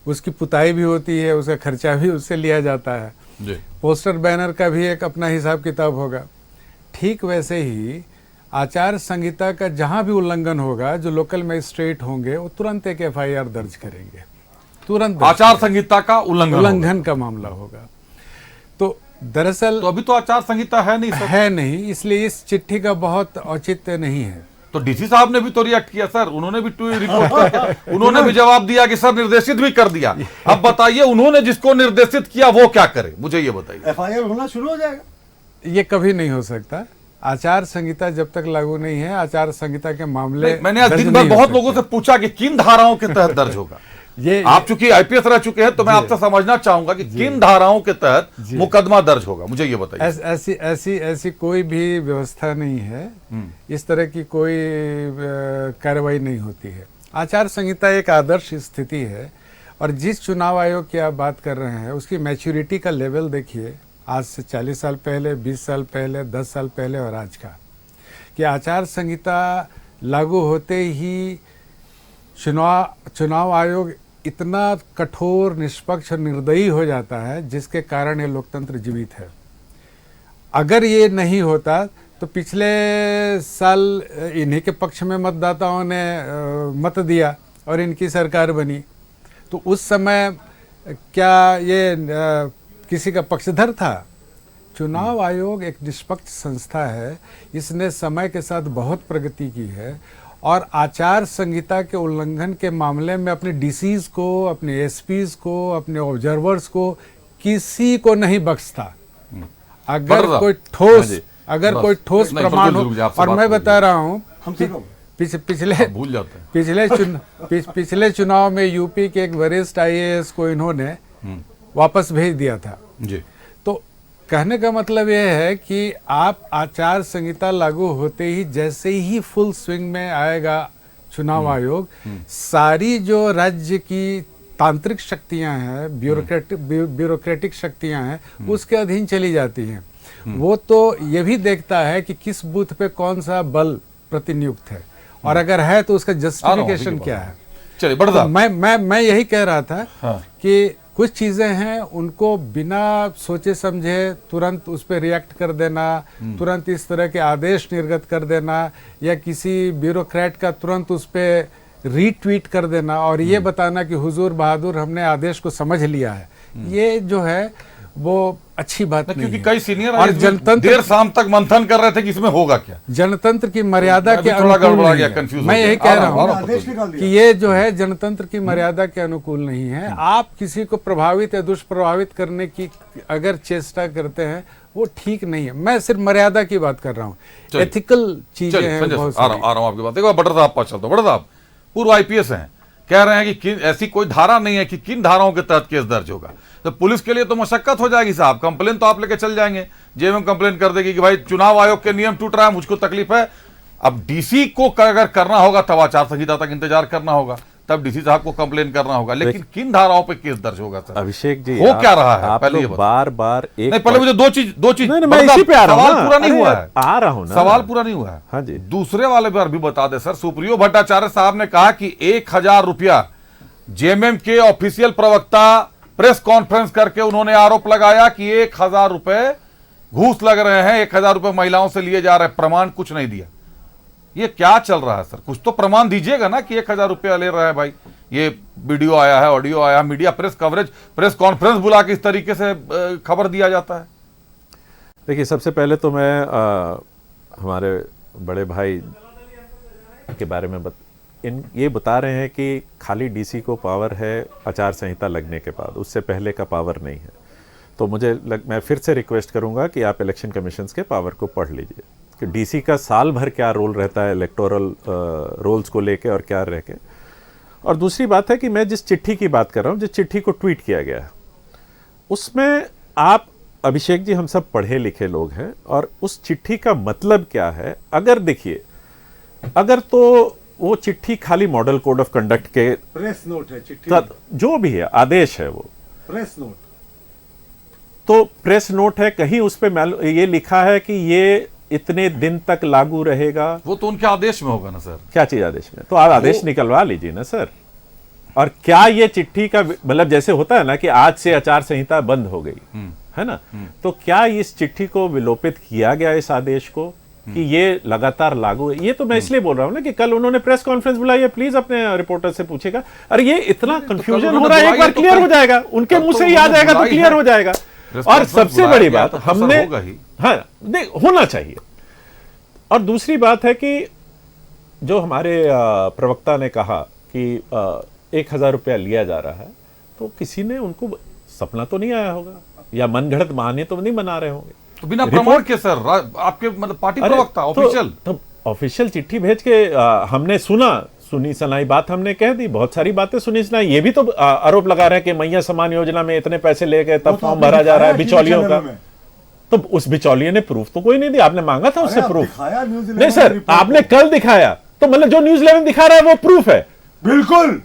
उसकी पुताई भी होती है, उसका खर्चा भी उससे लिया जाता है जी। पोस्टर बैनर का भी एक अपना हिसाब किताब होगा। ठीक वैसे ही आचार संहिता का जहां भी उल्लंघन होगा, जो लोकल मजिस्ट्रेट होंगे वो तुरंत एक FIR दर्ज करेंगे, तुरंत आचार संहिता का उल्लंघन का मामला होगा। तो दरअसल तो अभी तो आचार संहिता है नहीं सर। है नहीं, इसलिए इस चिट्ठी का बहुत औचित्य नहीं है। तो डीसी साहब ने भी तो रिएक्ट किया सर, उन्होंने भी रिपोर्ट करके उन्होंने भी जवाब दिया कि सर निर्देशित भी कर दिया। अब बताइए उन्होंने जिसको निर्देशित किया वो क्या करे, मुझे ये बताइए। FIR होना शुरू हो जाएगा। ये कभी नहीं हो सकता। आचार संहिता जब तक लागू नहीं है, आचार संहिता के मामले मैंने आज दिन भर बहुत लोगों से पूछा कि किन धाराओं के तहत दर्ज होगा। ये आप चूंकि IPS रह चुके हैं तो मैं आपसे समझना चाहूंगा कि किन धाराओं के तहत मुकदमा दर्ज होगा, मुझे ये बताइए। ऐसी कोई भी व्यवस्था नहीं है, इस तरह की कोई कार्रवाई नहीं होती है। आचार संहिता एक आदर्श स्थिति है और जिस चुनाव आयोग की आप बात कर रहे हैं उसकी मैच्योरिटी का लेवल देखिए, आज से 40 साल पहले, 20 साल पहले, 10 साल पहले और आज का, कि आचार संहिता लागू होते ही चुनाव आयोग इतना कठोर, निष्पक्ष और निर्दयी हो जाता है जिसके कारण ये लोकतंत्र जीवित है। अगर ये नहीं होता तो पिछले साल इन्हीं के पक्ष में मतदाताओं ने मत दिया और इनकी सरकार बनी, तो उस समय क्या ये किसी का पक्षधर था? चुनाव आयोग एक निष्पक्ष संस्था है, इसने समय के साथ बहुत प्रगति की है और आचार संहिता के उल्लंघन के मामले में अपने DCs को, अपने SPs को, अपने ऑब्जर्वर्स को, किसी को नहीं बख्शता। अगर कोई ठोस प्रमाण हो, और मैं बता रहा हूँ पिछले चुनाव में यूपी के एक वरिष्ठ IAS को इन्होंने वापस भेज दिया था जी। तो कहने का मतलब यह है कि आप आचार संहिता लागू होते ही जैसे ही फुल स्विंग में आएगा चुनाव आयोग, सारी जो राज्य की तांत्रिक शक्तियां हैं, ब्यूरोक्रेटिक शक्तियां हैं, उसके अधीन चली जाती हैं। वो तो ये भी देखता है कि किस बूथ पे कौन सा बल प्रतिनियुक्त है और अगर है तो उसका जस्टिफिकेशन क्या है। चलिए बढ़ता। तो मैं यही कह रहा था कि कुछ चीजें हैं उनको बिना सोचे समझे तुरंत उस पर रिएक्ट कर देना, तुरंत इस तरह के आदेश निर्गत कर देना या किसी ब्यूरोक्रेट का तुरंत उस पर रीट्वीट कर देना और ये बताना कि हुजूर बहादुर हमने आदेश को समझ लिया है, ये जो है वो अच्छी बात नहीं क्योंकि है। कई सीनियर और जनतंत्र देर शाम तक मंथन कर रहे थे कि इसमें होगा क्या। जनतंत्र की मर्यादा के अनुकूल नहीं है। मैं यही कह रहा हूँ कि ये जो है जनतंत्र की मर्यादा के अनुकूल नहीं है। आप किसी को प्रभावित या दुष्प्रभावित करने की अगर चेष्टा करते हैं वो ठीक नहीं है। मैं सिर्फ मर्यादा की बात कर रहा हूँ, एथिकल चीजें हैं। आ रहा हूँ आपकी बात। देखो बटर साहब पास चलता हूँ। बटर साहब पूर्व IPS हैं, कह रहे हैं कि ऐसी कोई धारा नहीं है कि किन धाराओं के तहत केस दर्ज होगा। तो पुलिस के लिए तो मशक्कत हो जाएगी साहब, कंप्लेन तो आप लेके चल जाएंगे, जेएमएम कंप्लेन कर देगी कि भाई चुनाव आयोग के नियम टूट रहा है, मुझको तकलीफ है। अब DC को अगर करना होगा तब आचार संहिता तक इंतजार करना होगा, तब DC साहब को कंप्लेन करना होगा, लेकिन किन धाराओं पे केस दर्ज होगा सर? अभिषेक जी हो क्या रहा है पहले ये बार एक नहीं, पहले मुझे दो चीज मैं इसी पे आ रहा हूं, सवाल पूरा नहीं हुआ है, आ रहा हूं ना, सवाल पूरा नहीं हुआ है। हाँ जी, दूसरे वाले पर भी बता दे सर। सुप्रियो भट्टाचार्य साहब ने कहा कि 1000 रुपया जेएमएम के ऑफिशियल प्रवक्ता प्रेस कॉन्फ्रेंस करके उन्होंने आरोप लगाया कि 1000 रुपए घूस लग रहे हैं, 1000 रुपए महिलाओं से लिए जा रहे हैं, प्रमाण कुछ नहीं दिया। ये क्या चल रहा है सर? कुछ तो प्रमाण दीजिएगा ना कि 1000 रुपया ले रहा है भाई। ये वीडियो आया है, ऑडियो आया, media press coverage, press conference बुला के इस तरीके से खबर दिया जाता है। देखिए सबसे पहले तो मैं हमारे बड़े भाई के बारे में ये बता रहे हैं कि खाली DC को पावर है आचार संहिता लगने के बाद, उससे पहले का पावर नहीं है। तो मैं फिर से रिक्वेस्ट करूंगा कि आप इलेक्शन कमीशन के पावर को पढ़ लीजिए कि DC का साल भर क्या रोल रहता है इलेक्टोरल रोल्स को लेके और क्या रह के। और दूसरी बात है कि मैं जिस चिट्ठी की बात कर रहा हूं, जिस चिट्ठी को ट्वीट किया गया है, उसमें आप अभिषेक जी, हम सब पढ़े लिखे लोग हैं, और उस चिट्ठी का मतलब क्या है, अगर देखिए, अगर तो वो चिट्ठी खाली मॉडल कोड ऑफ कंडक्ट के प्रेस नोट है, चिट्ठी जो भी है, आदेश है, वो प्रेस नोट, तो प्रेस नोट है, कहीं उस पर ये लिखा है कि ये इतने दिन तक लागू रहेगा। वो तो उनके आदेश में होगा ना सर। क्या चीज आदेश में? तो आप आदेश निकलवा लीजिए ना सर। और क्या ये चिट्ठी का मतलब जैसे होता है ना कि आज से आचार संहिता बंद हो गई है ना, तो क्या इस चिट्ठी को विलोपित किया गया, इस आदेश को, कि ये लगातार लागू है? ये तो मैं इसलिए बोल रहा हूं ना कि कल उन्होंने प्रेस कॉन्फ्रेंस बुलाई है, प्लीज अपने रिपोर्टर से पूछेगा। अरे ये इतना कंफ्यूजन हो रहा है, एक बार क्लियर हो जाएगा, उनके मुंह से ही आ जाएगा तो क्लियर हो जाएगा। और सबसे बड़ी बात हमने, हाँ होना चाहिए। और दूसरी बात है कि जो हमारे प्रवक्ता ने कहा कि 1000 रुपया लिया जा रहा है, तो किसी ने उनको सपना तो नहीं आया होगा, या मनगढ़ंत बहाने तो नहीं बना रहे होंगे। तो बिना प्रमाण के सर, आपके मतलब पार्टी प्रवक्ता ऑफिशियल तो ऑफिशियल चिट्ठी भेज के हमने सुनी सुनाई बात हमने कह दी, बहुत सारी बातें सुनी सुनाई। ये भी तो आरोप लगा रहे हैं कि मैया समान योजना में इतने पैसे ले गए, तब फॉर्म भरा जा रहा है बिचौलियों का। तो उस बिचौलिए ने प्रूफ तो कोई नहीं दिया, आपने मांगा था उससे प्रूफ? नहीं सर, आपने कल दिखाया, तो मतलब जो न्यूज़ 11 दिखा रहा है वो प्रूफ है, बिल्कुल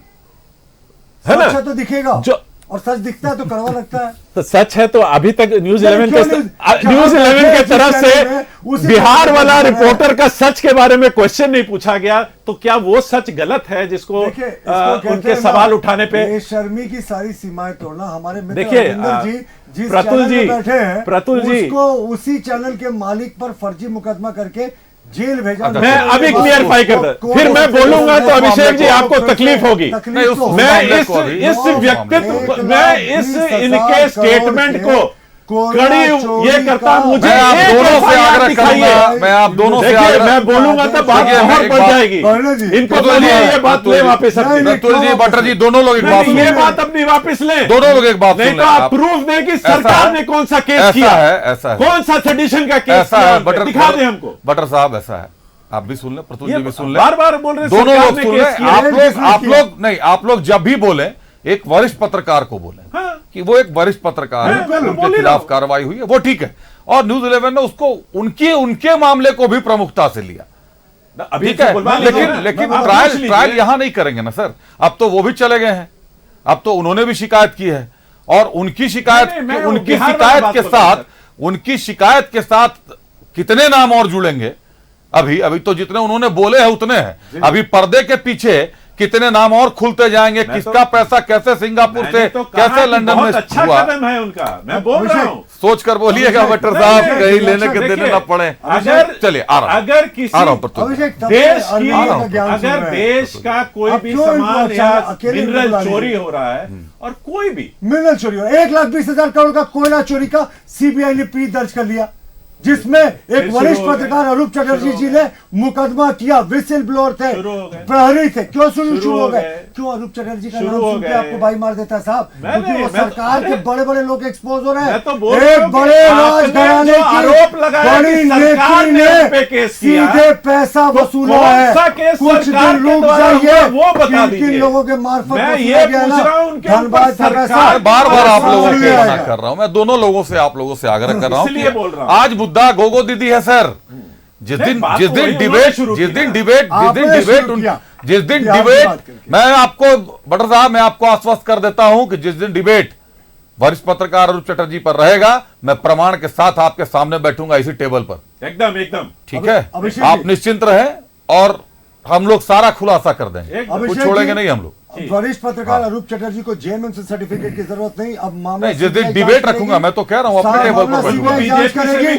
है ना? तो दिखेगा, जो और सच दिखता है तो कड़वा लगता है। तो सच है तो अभी तक न्यूज़ 11 के तरफ से बिहार वाला रिपोर्टर का सच के बारे में क्वेश्चन नहीं पूछा गया, तो क्या वो सच गलत है जिसको उनके सवाल उठाने पे? शर्मी की सारी सीमाएं तोड़ना। हमारे देखिए प्रतुल जी उसको उसी चैनल के मालिक पर फर्जी मुकदमा करके जेल भेजा। मैं अभी क्लियरफाई कर दूं, फिर मैं बोलूंगा तो अभिषेक जी आपको तकलीफ होगी। मैं इस व्यक्तित्व, मैं इस इनके स्टेटमेंट को कड़ी ये करता, मुझे आप दोनों से आग्रह करूंगा, मैं आप दोनों से आग्रह, मैं बोलूंगा तो बात और बढ़ जाएगी। इनको बोलिए ये बात ले वापस, प्रतुल जी, बटर जी, दोनों लोग एक बात, ये बात अपनी वापस लें, दोनों लोग एक बात नहीं तो आप प्रूफ दें कि सरकार ने कौन सा केस किया है, ऐसा है, कौन सा सेडिशन का केस ऐसा है, बटर दिखा दें हमको। बटर साहब ऐसा है, आप भी सुन लें, प्रतुल जी भी सुन लें, बार बार बोल रहे हैं, दोनों लोग सुन लें। आप लोग जब भी बोले एक वरिष्ठ पत्रकार को बोले कि वो एक वरिष्ठ पत्रकार है, उनके खिलाफ कार्रवाई हुई है, वो ठीक है। और न्यूज़ 11 ने उसको उनके मामले को भी प्रमुखता से लिया, ठीक है, लेकिन ट्रायल यहां नहीं करेंगे ना सर। अब तो वो भी चले गए हैं, अब तो उन्होंने भी शिकायत की है, और उनकी शिकायत के साथ कितने नाम और जुड़ेंगे? अभी तो जितने उन्होंने बोले हैं उतने हैं, अभी पर्दे के पीछे कितने नाम और खुलते जाएंगे, किसका पैसा कैसे सिंगापुर से कैसे लंदन में अच्छा हुआ, कदम है उनका, मैं बोल रहा हूं। सोच कर बोलिएगा बटर साहब, कहीं लेने के देने ना पड़े। चलिए अगर देश का कोई भी सामान या मिनरल चोरी हो रहा है, और कोई भी मिनरल चोरी हो, 1,20,000 करोड़ का कोयला चोरी का सीबीआई ने प्री दर्ज कर लिया, जिसमें एक वरिष्ठ पत्रकार अरूप चटर्जी जी ने मुकदमा किया, विसिल ब्लोअर थे, प्रहरी थे। क्यों शुरू हो गए? क्यों अरूप चटर्जी का नाम सुन के आपको भाई मार देता साहब? क्योंकि वो सरकार के बड़े बड़े लोग एक्सपोज हो रहे हैं। एक बड़े राजघराने की बड़ी नेत्री ने सीधे पैसा वसूला है। कुछ दिन रुक जाइए, किन लोगों के मार्फत धनबाद बार आप लोगों से मना कर रहा हूं, मैं दोनों लोगों से, आप लोगों से आग्रह कर रहा हूं। आज मुद्दा गोगो दीदी है सर। जिस दिन डिबेट मैं आपको बटर साहब, मैं आपको आश्वस्त कर देता हूं कि जिस दिन डिबेट वरिष्ठ पत्रकार अरूप चटर्जी पर रहेगा, मैं प्रमाण के साथ आपके सामने बैठूंगा इसी टेबल पर। एकदम ठीक है, आप निश्चिंत रहें और हम लोग सारा खुलासा कर देंगे, कुछ छोड़ेंगे नहीं हम लोग। वरिष्ठ पत्रकार अरूप चटर्जी को जेएमएम से सर्टिफिकेट की जरूरत नहीं। अब मामला जिस दिन डिबेट रखूंगा, मैं तो कह रहा हूं अपने टेबल पर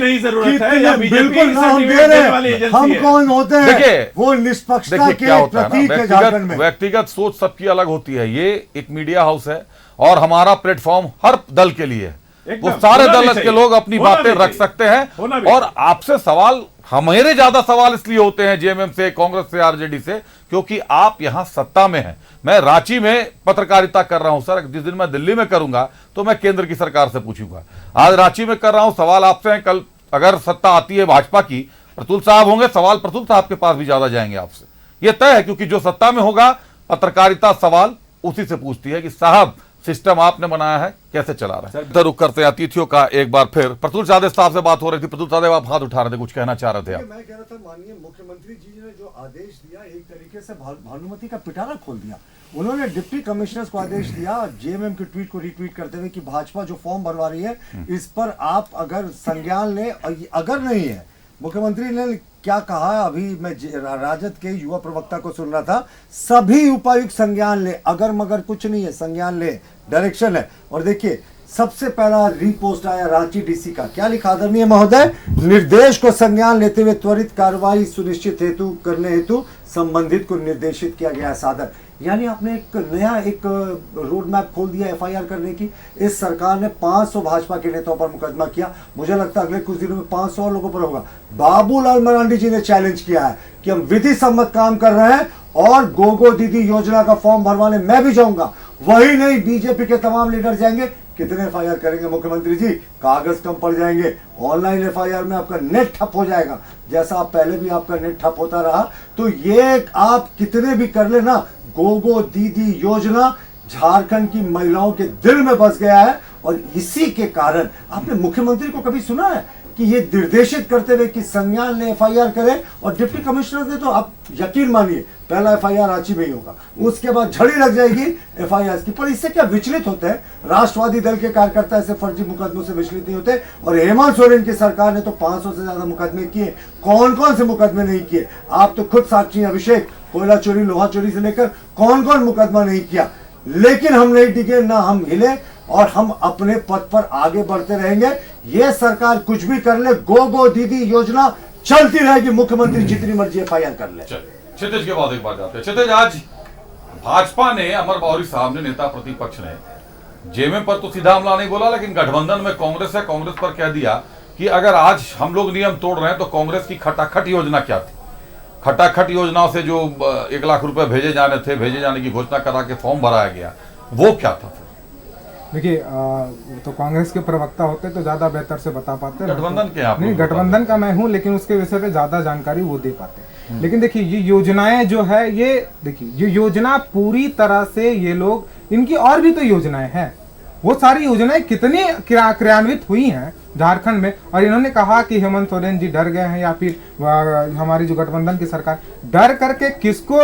नहीं जरूरत है, बिल्कुल ना हम दे रहे, हम कौन होते हैं? देखिए वो निष्पक्षता के प्रतीक है झारखंड में। व्यक्तिगत सोच सबकी अलग होती है, ये एक मीडिया हाउस है और हमारा प्लेटफॉर्म हर दल के लिए है, वो सारे दल के लोग अपनी बातें रख सकते हैं। और आपसे सवाल, हमारे ज्यादा सवाल इसलिए होते हैं जेएमएम से, कांग्रेस से, आरजेडी से, क्योंकि आप यहां सत्ता में हैं। मैं रांची में पत्रकारिता कर रहा हूं सर, जिस दिन मैं दिल्ली में करूंगा तो मैं केंद्र की सरकार से पूछूंगा। आज रांची में कर रहा हूं, सवाल आपसे हैं, कल अगर सत्ता आती है भाजपा की, प्रतुल साहब होंगे, सवाल प्रतुल साहब के पास भी ज्यादा जाएंगे आपसे, ये तय है। क्योंकि जो सत्ता में होगा पत्रकारिता सवाल उसी से पूछती है कि साहब सिस्टम आपने बनाया है, कैसे चला रहा है। रुक करते हैं अतिथियों का एक बार फिर। प्रतुल साहदेव साहब से बात हो रही थी। प्रतुल साहदेव आप हाथ उठा रहे थे, कुछ कहना चाह रहे थे आप। मैं कह रहा था माननीय मुख्यमंत्री जी ने जो आदेश दिया, एक तरीके से भानुमति का पिटारा खोल दिया। उन्होंने डिप्टी कमिश्नर्स को आदेश दिया जेएमएम के ट्वीट को रिट्वीट करते हुए कि भाजपा जो फॉर्म भरवा रही है इस पर आप अगर संज्ञान लें, अगर नहीं है। मुख्यमंत्री ने क्या कहा, अभी मैं राजद के युवा प्रवक्ता को सुन रहा था, सभी उपायुक्त संज्ञान ले, अगर मगर कुछ नहीं है, संज्ञान ले, डायरेक्शन है। और देखिए सबसे पहला रीपोस्ट आया रांची डीसी का, क्या लिखा, आदरणीय महोदय, निर्देश को संज्ञान लेते हुए त्वरित कार्रवाई सुनिश्चित करने हेतु संबंधित को निर्देशित किया गया सादर। यानी आपने एक नया एक रोड मैप खोल दिया एफआईआर करने की। इस सरकार ने 500 भाजपा के नेताओं पर मुकदमा किया। मुझे लगता है अगले कुछ दिनों में 500 और लोगों पर होगा। बाबूलाल मरांडी जी ने चैलेंज किया है कि हम विधि सम्मत काम कर रहे हैं और गोगो दीदी योजना का फॉर्म भरवाने मैं भी जाऊंगा। वही नहीं, बीजेपी के तमाम लीडर जाएंगे। कितने एफआईआर करेंगे मुख्यमंत्री जी? कागज कम पड़ जाएंगे। ऑनलाइन एफआईआर में आपका नेट ठप हो जाएगा, जैसा आप पहले भी आपका नेट ठप होता रहा। तो ये आप कितने भी कर लेना, गोगो दीदी योजना झारखंड की महिलाओं के दिल में बस गया है। और इसी के कारण आपने मुख्यमंत्री को कभी सुना है कि ये निर्देशित करते हुए कि संज्ञान ले, एफआईआर करें? और डिप्टी कमिश्नर ने तो आप यकीन मानिए पहला एफआईआर रांची में ही होगा, उसके बाद झड़ी लग जाएगी एफआईआर की। पर इससे क्या विचलित होते हैं राष्ट्रवादी दल के कार्यकर्ता? ऐसे फर्जी मुकदमों से विचलित नहीं होते। और हेमंत सोरेन की सरकार ने तो 500 से ज्यादा मुकदमे किए। कौन कौन से मुकदमे नहीं किए? आप तो खुद साक्षी हैं अभिषेक, कोयला चोरी, लोहा चोरी से लेकर कौन कौन मुकदमा नहीं किया। लेकिन हम नहीं टिके, ना हम हिले, और हम अपने पद पर आगे बढ़ते रहेंगे। ये सरकार कुछ भी कर ले, गोगो दीदी योजना चलती रहेगी। मुख्यमंत्री जितनी मर्जी एफआईआर कर ले। क्षितिज के बाद एक बार जाते हैं। क्षितिज, आज भाजपा ने, अमर बावरी साहब ने, नेता प्रतिपक्ष ने जेएमएम पर तो सीधा हमला नहीं बोला, लेकिन गठबंधन में कांग्रेस है, कांग्रेस पर कह दिया कि अगर आज हम लोग नियम तोड़ रहे हैं तो कांग्रेस की खटाखट योजना क्या थी। खटाखट योजना से जो 1 लाख रुपए भेजे जाने की घोषणा करा के फॉर्म भराया गया, वो क्या था? देखिए तो कांग्रेस के प्रवक्ता होते तो ज्यादा बेहतर से बता पाते। गठबंधन के आप नहीं, गठबंधन का मैं हूं, लेकिन उसके विषय पे ज्यादा जानकारी वो दे पाते। लेकिन देखिए ये योजनाएं जो है, ये देखिए ये योजना पूरी तरह से, ये लोग, इनकी और भी तो योजनाएं हैं, वो सारी योजनाएं कितनी क्रियान्वित हुई हैं झारखंड में। और इन्होंने कहा कि हेमंत सोरेन जी डर गए हैं, या फिर हमारी जो गठबंधन की सरकार डर करके किसको,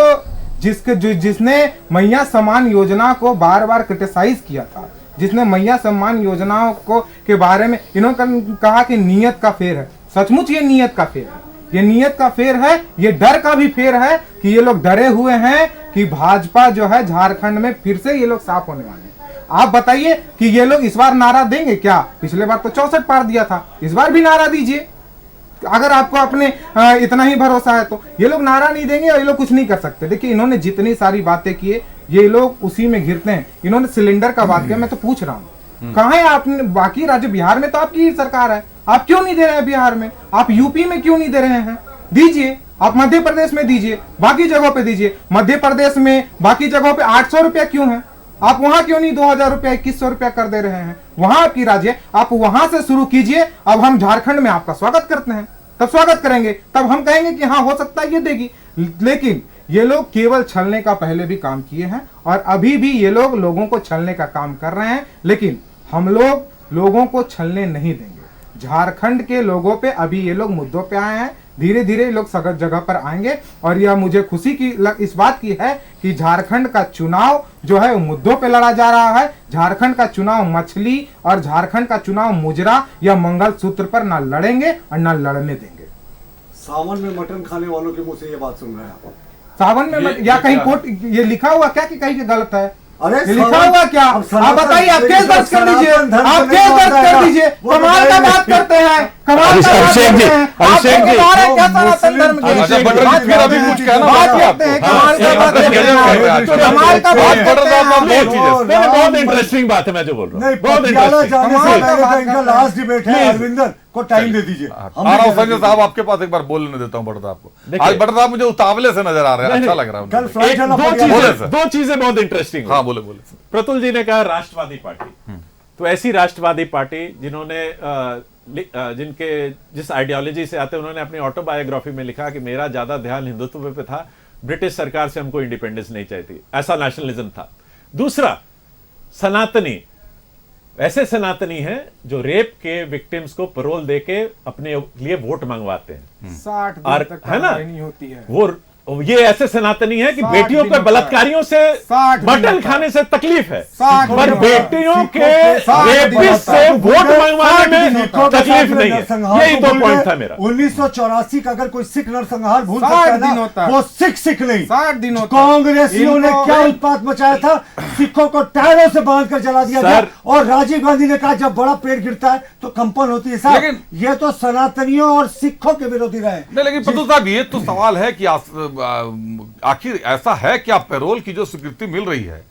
जिसने मैया सम्मान योजना को बार बार क्रिटिसाइज किया था, जिसने मैया सम्मान योजनाओं को के बारे में इन्होंने कहा कि नीयत का फेर है। सचमुच ये नीयत का फेर है, ये नीयत का फेर है। ये डर का भी फेर है कि ये लोग डरे हुए हैं कि भाजपा जो है झारखंड में फिर से ये लोग साफ होने वाले हैं। आप बताइए कि ये लोग इस बार नारा देंगे क्या? पिछले बार तो 64 पार दिया था, इस बार भी नारा दीजिए। अगर आपको अपने इतना ही भरोसा है तो ये लोग नारा नहीं देंगे और ये लोग कुछ नहीं कर सकते। देखिए इन्होंने जितनी सारी बातें की है, ये लोग उसी में घिरते हैं। इन्होंने सिलेंडर का बात किया, मैं तो पूछ रहा हूँ कहाँ है आपने? बाकी राज्य, बिहार में तो आपकी ही सरकार है, आप क्यों नहीं दे रहे हैं बिहार में? आप यूपी में क्यों नहीं दे रहे हैं? दीजिए। आप मध्य प्रदेश में दीजिए, बाकी जगहों पे दीजिए। मध्य प्रदेश में बाकी जगहों पे 800 रुपया क्यों है? आप वहां क्यों नहीं 2000 रुपया, 2100 रुपया कर दे रहे हैं? वहां आपकी राज्य, आप वहां से शुरू कीजिए। अब हम झारखंड में आपका स्वागत करते हैं, तब स्वागत करेंगे, तब हम कहेंगे कि हाँ हो सकता है ये देगी। लेकिन ये लोग केवल छलने का पहले भी काम किए हैं और अभी भी ये लोग लोगों को छलने का काम कर रहे हैं। लेकिन हम लोग लोगों को छलने नहीं देंगे। झारखंड के लोगों पे अभी ये लोग मुद्दों पे आए हैं, धीरे धीरे ये लोग सगत जगह पर आएंगे। और यह मुझे खुशी की इस बात की है कि झारखंड का चुनाव जो है मुद्दों पे लड़ा जा रहा है। झारखंड का चुनाव मछली और झारखंड का चुनाव मुजरा या मंगलसूत्र पर ना लड़ेंगे और ना लड़ने देंगे। सावन में मटन खाने वालों के मुंह से ये बात सुन रहे हैं आप? सावन में या कहीं कोर्ट ये लिखा हुआ क्या कि कहीं गलत है? अरे लिखा हुआ क्या? आप बताइए, आप केस दर्ज कर दीजिए, आप केस दर्ज कर दीजिए। कमाल का बात करते हैं, कमाल का बात करते हैं। अभिषेक जी, क्या सनातन धर्म की बात करते हैं, कमाल का बात करते हैं, कमाल का बात। बहुत इंटरेस्टिंग बात है मैं जो बोल रहा हूँ, बहुत इंटरेस्टिंग। लास्ट डिबेट है, अरविंदर को टाइम दे दीजिए। संजय साहब आपके पास एक बार बोलने देता हूँ बड़ा साहब को। आज बड़ा साहब मुझे उतावले से नजर आ रहे हैं, अच्छा लग रहा है। दो चीजें बहुत इंटरेस्टिंग। हाँ बोले बोले। प्रतुल जी ने कहा राष्ट्रवादी पार्टी, तो ऐसी राष्ट्रवादी पार्टी जिन्होंने जिस आइडियोलॉजी से आते, उन्होंने अपनी ऑटोबायोग्राफी में लिखा कि मेरा ज्यादा ध्यान हिंदुत्व पे था, ब्रिटिश सरकार से हमको इंडिपेंडेंस नहीं चाहिए, ऐसा नेशनलिज्म था। दूसरा, सनातनी, ऐसे सनातनी हैं जो रेप के विक्टिम्स को पैरोल देके अपने लिए वोट मंगवाते हैं, 60 दिन तक है ना, नहीं होती है। वो ये ऐसे सनातनी है कि बेटियों के बलात्कारियों से मटन खाने से तकलीफ है, पर बेटियों के रेपिस्ट से वोट मंगवाने में तकलीफ नहीं है। यही दो पॉइंट था मेरा। 1984 का अगर कोई सिख नरसंहार भूल सकता है वो सिख नहीं, 60 दिन होता। कांग्रेसियों ने क्या उत्पात मचाया था, सिखों को टायरों से बांधकर जला दिया गया, और राजीव गांधी ने कहा जब बड़ा पेड़ गिरता है तो कंपन होती है। साहब ये तो सनातनियों और सिखों के विरोधी रहे। नहीं, लेकिन प्रतुल साहब ये तो सवाल है कि आखिर ऐसा है क्या, पैरोल की जो स्वीकृति मिल रही है,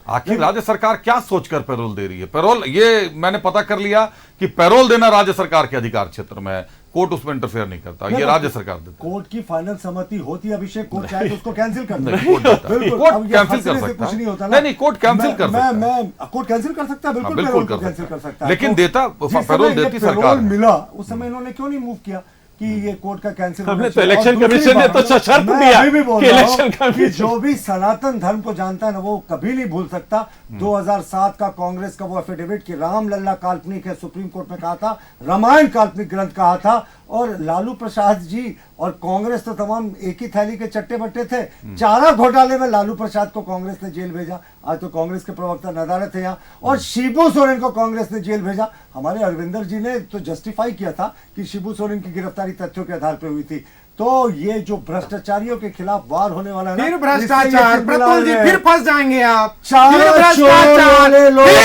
आखिर राज्य सरकार क्या सोचकर पैरोल दे रही है? पैरोल, ये मैंने पता कर लिया कि पैरोल देना राज्य सरकार के अधिकार क्षेत्र में है, कोर्ट उसमें इंटरफेयर नहीं करता, ये राज्य सरकार देती है। कोर्ट की फाइनल सहमति होती है अभिषेक, कोर्ट चाहे तो उसको कैंसिल कर दे, कोर्ट कैंसिल कर सकता है। नहीं, कोर्ट कैंसिल कर सकता है, कोर्ट कैंसिल कर सकता है, बिल्कुल कैंसिल कर सकता है। लेकिन देता पैरोल देती सरकार मिला उस समय इन्होंने क्यों नहीं मूव किया कि ये कोर्ट का कैंसिल? हमने तो इलेक्शन कमीशन ने तो शर्त दिया कि इलेक्शन कमीशन, जो भी सनातन धर्म को जानता है ना वो कभी नहीं भूल सकता 2007 का कांग्रेस का वो एफिडेविट कि राम लल्ला काल्पनिक है, सुप्रीम कोर्ट में कहा था, रामायण काल्पनिक ग्रंथ कहा था, और लालू प्रसाद जी और कांग्रेस तो तमाम एक ही थैली के चट्टे बट्टे थे। चारा घोटाले में लालू प्रसाद को कांग्रेस ने जेल भेजा, आज तो कांग्रेस के प्रवक्ता नदारत थे यहाँ, और शिबू सोरेन को कांग्रेस ने जेल भेजा। हमारे अरविंदर जी ने तो जस्टिफाई किया था कि शिबू सोरेन की गिरफ्तारी तथ्यों के आधार पर हुई थी। तो ये जो भ्रष्टाचारियों के खिलाफ वार होने वाला है, फिर भ्रष्टाचार, प्रतुल जी फिर फंस जाएंगे आप, फिर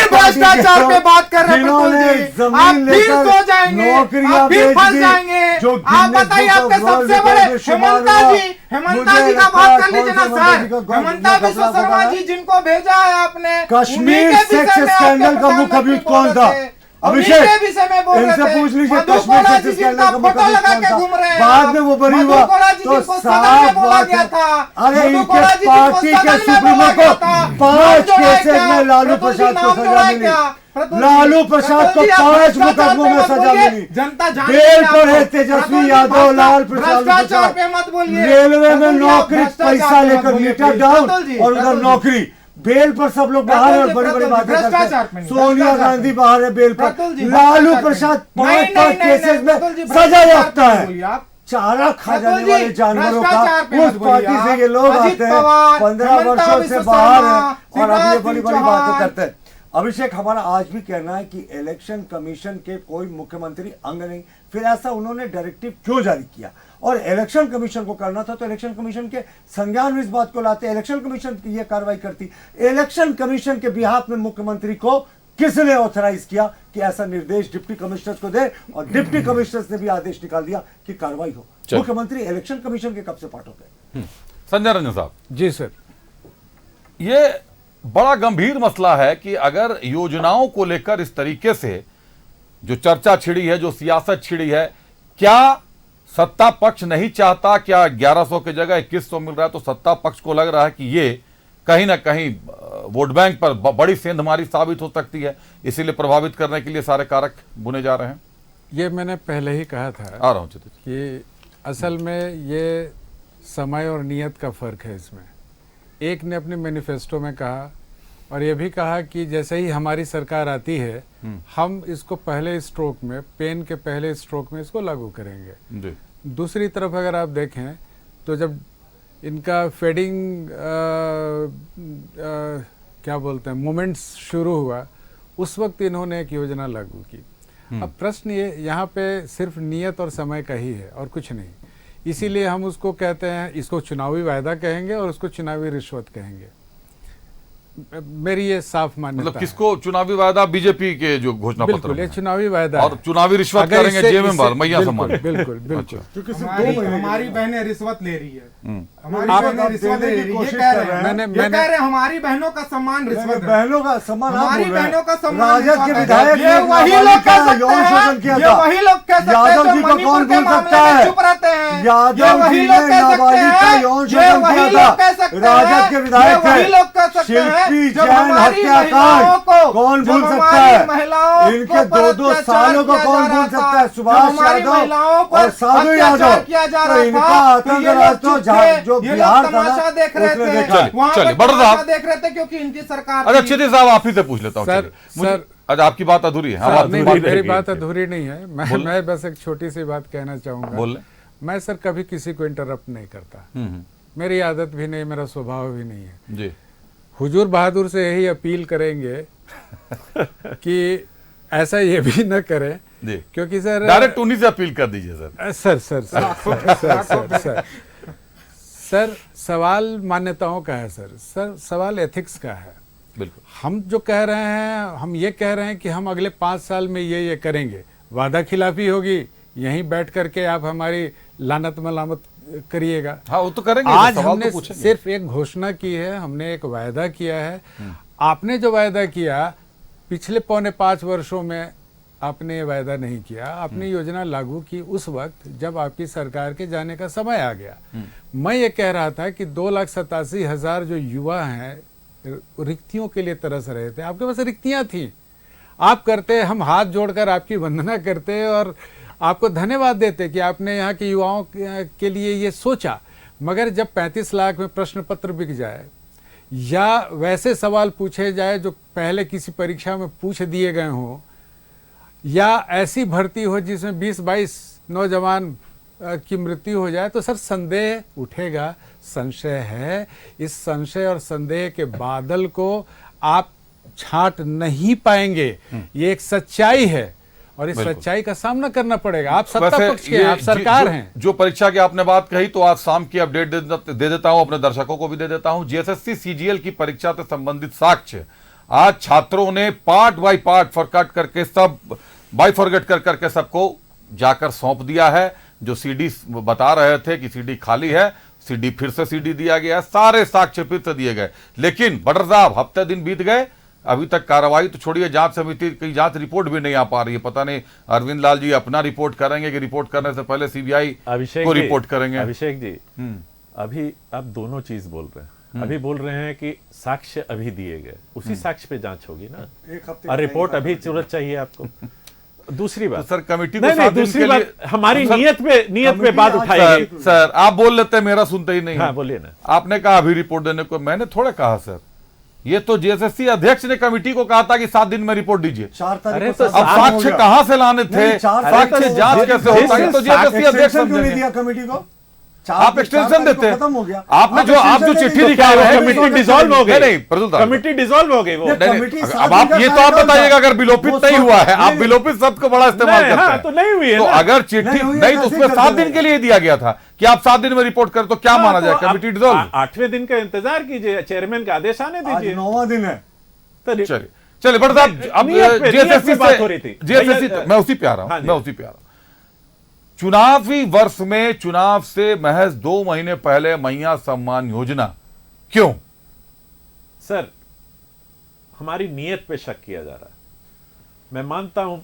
भ्रष्टाचार पे बात कर रहे हैं प्रतुल जी, आप फिर सो जाएंगे, आप फिर फंस जाएंगे। आप बताइए, आपके सबसे बड़े हेमंता जी का बात कर लीजिए ना सर, हेमंता विश्व शर्मा जी जिनको भेजा है आपने, कश्मीर सेक्स स्कैंडल का मुख्य अभियुक्त कौन था? अभिषेक इनसे पूछ लीजिए, कश्मीर सेक्स स्कैंडल का मुख्य अभियुक्त कौन था? बाद में वो बरी हुआ तो साफ बात है। अरे इनके पार्टी के सुप्रीमो को 5 केसेस में लालू प्रसाद को सजा मिली, लालू प्रसाद को 5 मुकदमों में सजा मिली, बेल पर है तेजस्वी यादव, लाल प्रसाद, रेलवे में नौकरी पैसा लेकर मीटर डाउन और उधर नौकरी, बेल पर सब लोग बाहर है और बड़ी बड़ी बातें करते हैं। सोनिया गांधी बाहर है बेल पर, लालू प्रसाद 5 केसेस में सजा याफ्ता है। चारा खा जाने वाले जानवरों का उस पार्टी से ये लोग आते हैं, 15 वर्षों से बाहर हैं और अभी ये बड़ी बड़ी बातें करते हैं। अभिषेक, हमारा आज भी कहना है कि इलेक्शन कमीशन के कोई मुख्यमंत्री अंग नहीं, फिर ऐसा उन्होंने डायरेक्टिव क्यों जारी किया? और इलेक्शन कमीशन को करना था तो इलेक्शन कमीशन के संज्ञान में इस बात को लाते, इलेक्शन कमीशन की ये कार्रवाई करती। इलेक्शन कमीशन के बिहाफ में मुख्यमंत्री को किसने ऑथराइज किया कि ऐसा निर्देश डिप्टी कमिश्नर्स को दे, और डिप्टी कमिश्नर्स ने भी आदेश निकाल दिया कि कार्रवाई हो। मुख्यमंत्री इलेक्शन कमीशन के कब से पार्ट हो गए? संजय रंजन साहब जी सर, ये बड़ा गंभीर मसला है कि अगर योजनाओं को लेकर इस तरीके से जो चर्चा छिड़ी है, जो सियासत छिड़ी है, क्या सत्ता पक्ष नहीं चाहता? क्या 1100 की जगह 2100 मिल रहा है तो सत्ता पक्ष को लग रहा है कि ये कहीं ना कहीं वोट बैंक पर बड़ी सेंधमारी साबित हो सकती है, इसीलिए प्रभावित करने के लिए सारे कारक बुने जा रहे हैं? ये मैंने पहले ही कहा था आ रहा हूं कि असल में ये समय और नियत का फर्क है इसमें। एक ने अपने मैनिफेस्टो में कहा और ये भी कहा कि जैसे ही हमारी सरकार आती है हम इसको पहले स्ट्रोक में, पेन के पहले स्ट्रोक में इसको लागू करेंगे। दूसरी तरफ अगर आप देखें तो जब इनका फेडिंग क्या बोलते हैं मोमेंट्स शुरू हुआ, उस वक्त इन्होंने एक योजना लागू की। अब प्रश्न ये यहाँ पे सिर्फ नियत और समय का ही है और कुछ नहीं, इसीलिए हम उसको कहते हैं, इसको चुनावी वायदा कहेंगे और उसको चुनावी रिश्वत कहेंगे। मेरी ये साफ मान्यता, मतलब किसको चुनावी वायदा? बीजेपी के जो घोषणा पत्र ये चुनावी वायदा और चुनावी रिश्वत करेंगे जेएमएम वाले, मैया सम्मान। बिल्कुल बिल्कुल, क्योंकि हमारी बहनें रिश्वत ले रही है, हमारी बहनें रिश्वत ले रही है, ये कह रहे हैं हमारी बहनों का सम्मान रिश्वत, बहनों का सम्मान, हमारी बहनों का सम्मान। राजद के विधायक ये वही लोग कह सकते हैं, ये वही लोग कह सकते हैं यादव जी को कौन भूल सकता है? चुप रहते हैं, यादव जी ने नाबालिग का यौन शोषण किया था, राजद के विधायक थे, शिल्पी जब जैन हमारी हत्याकांड महिलाओं को कौन जब भूल सकता हमारी है? महिलाओं इनके को पर 2 अत्याचार सालों को किया कौन जा रहा भूल था, सकता है? जब सुभाष हमारी महिलाओं यादव पर और साधु अत्याचार यादव। किया जा तो रहा इनका था, तो आतंक ये राज लोग तो चुप थे, जो ये बिहार लोग था ना, तमाशा देख रहे उसने थे, देखा। वहाँ चलिए, पर बड़ा तमाशा साहब। देख रहे थे क्योंकि इनकी सरकार अच्छा थी। क्षितिज साहब आप ही से पूछ लेता हूँ। सर, चलिए। मुझे- सर, अच्छा आपकी बात अधूरी है। सर, नहीं, बात मेरी रहेगी। बात अधूरी नहीं है। मैं बस एक छोटी सी बात कहना चाहूंगा। बोल ले। मैं सर कभी किसी को इंटरप्ट नहीं करता, मेरी आदत भी नहीं, मेरा स्वभाव भी नहीं है जी। हुजूर बहादुर से यही अपील करेंगे कि ऐसा ये भी न करें जी। क्योंकि सर डायरेक्ट उन्हीं से अपील कर दीजिए सर। सर सवाल मान्यताओं का है सर सवाल एथिक्स का है। बिल्कुल। हम जो कह रहे हैं, हम ये कह रहे हैं कि हम अगले 5 साल में ये करेंगे, वादा खिलाफी होगी, यहीं बैठ करके आप हमारी लानत मलामत करिएगा। हाँ वो तो करेंगे। आज सवाल हमने तो पूछेंगे। सिर्फ एक घोषणा की है, हमने एक वायदा किया है। आपने जो वायदा किया पिछले 4.25 वर्षों में आपने ये वायदा नहीं किया। आपने योजना लागू की उस वक्त जब आपकी सरकार के जाने का समय आ गया। मैं ये कह रहा था कि 2,87,000 जो युवा हैं रिक्तियों के लिए तरस रहे थे, आपके पास रिक्तियां थी, आप करते, हम हाथ जोड़कर आपकी वंदना करते और आपको धन्यवाद देते कि आपने यहाँ के युवाओं के लिए ये सोचा। मगर जब 35 लाख में प्रश्न पत्र बिक जाए या वैसे सवाल पूछे जाए जो पहले किसी परीक्षा में पूछ दिए गए हों, या ऐसी भर्ती हो जिसमें 20-22 नौजवान की मृत्यु हो जाए, तो सर संदेह उठेगा, संशय है। इस संशय और संदेह के बादल को आप छांट नहीं पाएंगे। ये एक सच्चाई है और इस सच्चाई का सामना करना पड़ेगा। आप सत्ता पक्ष के हैं, आप सरकार हैं। जो परीक्षा की आपने बात कही तो आज शाम की अपडेट दे देता हूं, अपने दर्शकों को भी दे देता हूं। जीएसएससी सीजीएल की परीक्षा से संबंधित साक्ष्य आज छात्रों ने पार्ट बाय पार्ट फॉरकट करके सब बाइफॉरगेट कर करके सबको जाकर सौंप दिया है। जो सीडी बता रहे थे कि सीडी खाली है, सीडी फिर से सीडी दिया गया है, सारे साक्ष्य फिर से दिए गए। लेकिन बटर साहब हफ्ते दिन बीत गए, अभी तक कार्रवाई तो छोड़िए, जांच समिति की जांच रिपोर्ट भी नहीं आ पा रही है। पता नहीं अरविंद लाल जी अपना रिपोर्ट करेंगे कि रिपोर्ट करने से पहले सीबीआई को रिपोर्ट करेंगे। अभिषेक जी, अभी आप दोनों चीज बोल रहे हैं। अभी बोल रहे हैं कि साक्ष्य अभी दिए गए, उसी साक्ष्य पे जांच होगी ना, और रिपोर्ट अभी तुरंत चाहिए आपको। दूसरी बात तो सर कमेटी नहीं, दूसरी बात हमारी नियत पे बात उठाई गई। सर आप बोल लेते हैं, मेरा सुनते ही नहीं। हाँ बोलिए ना। आपने कहा अभी रिपोर्ट देने को, मैंने थोड़ा कहा सर, ये तो जीएसएससी अध्यक्ष ने कमेटी को कहा था कि 7 दिन में रिपोर्ट दीजिए। 4 तारीख अब साक्ष्य कहां से लाने थे? साक्ष्य जांच कैसे होता है? तो जीएसएससी अध्यक्ष नहीं दिया कमेटी को, आप एक्सटेंशन देते खत्म हो गया। आपने जो आप जो चिट्ठी लिखा है कमेटी डिसॉल्व हो गई। नहीं प्रजुल साहब, कमेटी डिसॉल्व हो गई वो। अब आप ये तो आप बताइएगा, अगर विलोपित नहीं हुआ है, आप विलोपित शब्द को बड़ा इस्तेमाल करते हैं, तो नहीं हुई है तो ना। अगर चिट्ठी नहीं तो उसमें 7 दिन के लिए दिया गया था कि आप 7 दिन में रिपोर्ट करें, तो क्या माना जाए? Committee dissolve. 8वें दिन का इंतजार कीजिए, चेयरमैन का आदेश आने दीजिए। 9वां दिन है। चलिए बट साहब, अब जीएसएससी बात हो रही थी, जीएसएससी मैं उसी पे आ रहा हूं। चुनावी वर्ष में चुनाव से महज 2 महीने पहले मैया सम्मान योजना क्यों? सर हमारी नियत पे शक किया जा रहा है। मैं मानता हूं,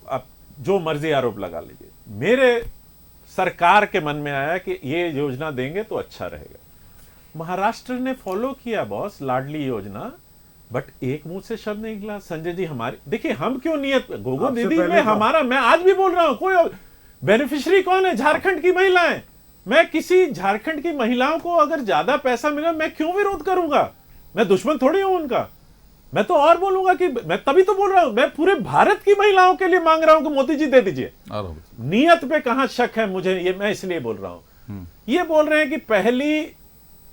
आप जो मर्जी आरोप लगा लीजिए, मेरे सरकार के मन में आया कि ये योजना देंगे तो अच्छा रहेगा। महाराष्ट्र ने फॉलो किया बॉस, लाडली योजना, बट एक मुंह से शब्द नहीं निकला। संजय जी हमारी देखिए, हम क्यों नियत, गोगो दीदी में हमारा, मैं आज भी बोल रहा हूं, कोई बेनिफिशियरी कौन है? झारखंड की महिलाएं। मैं किसी झारखंड की महिलाओं को अगर ज्यादा पैसा मिला, मैं क्यों विरोध करूंगा? मैं दुश्मन थोड़ी हूं उनका। मैं तो और बोलूंगा कि मैं तभी तो बोल रहा हूं, मैं पूरे भारत की महिलाओं के लिए मांग रहा हूं कि मोदी जी दे दीजिए। नियत पे कहां शक है मुझे, ये मैं इसलिए बोल रहा हूं। ये बोल रहे हैं कि पहली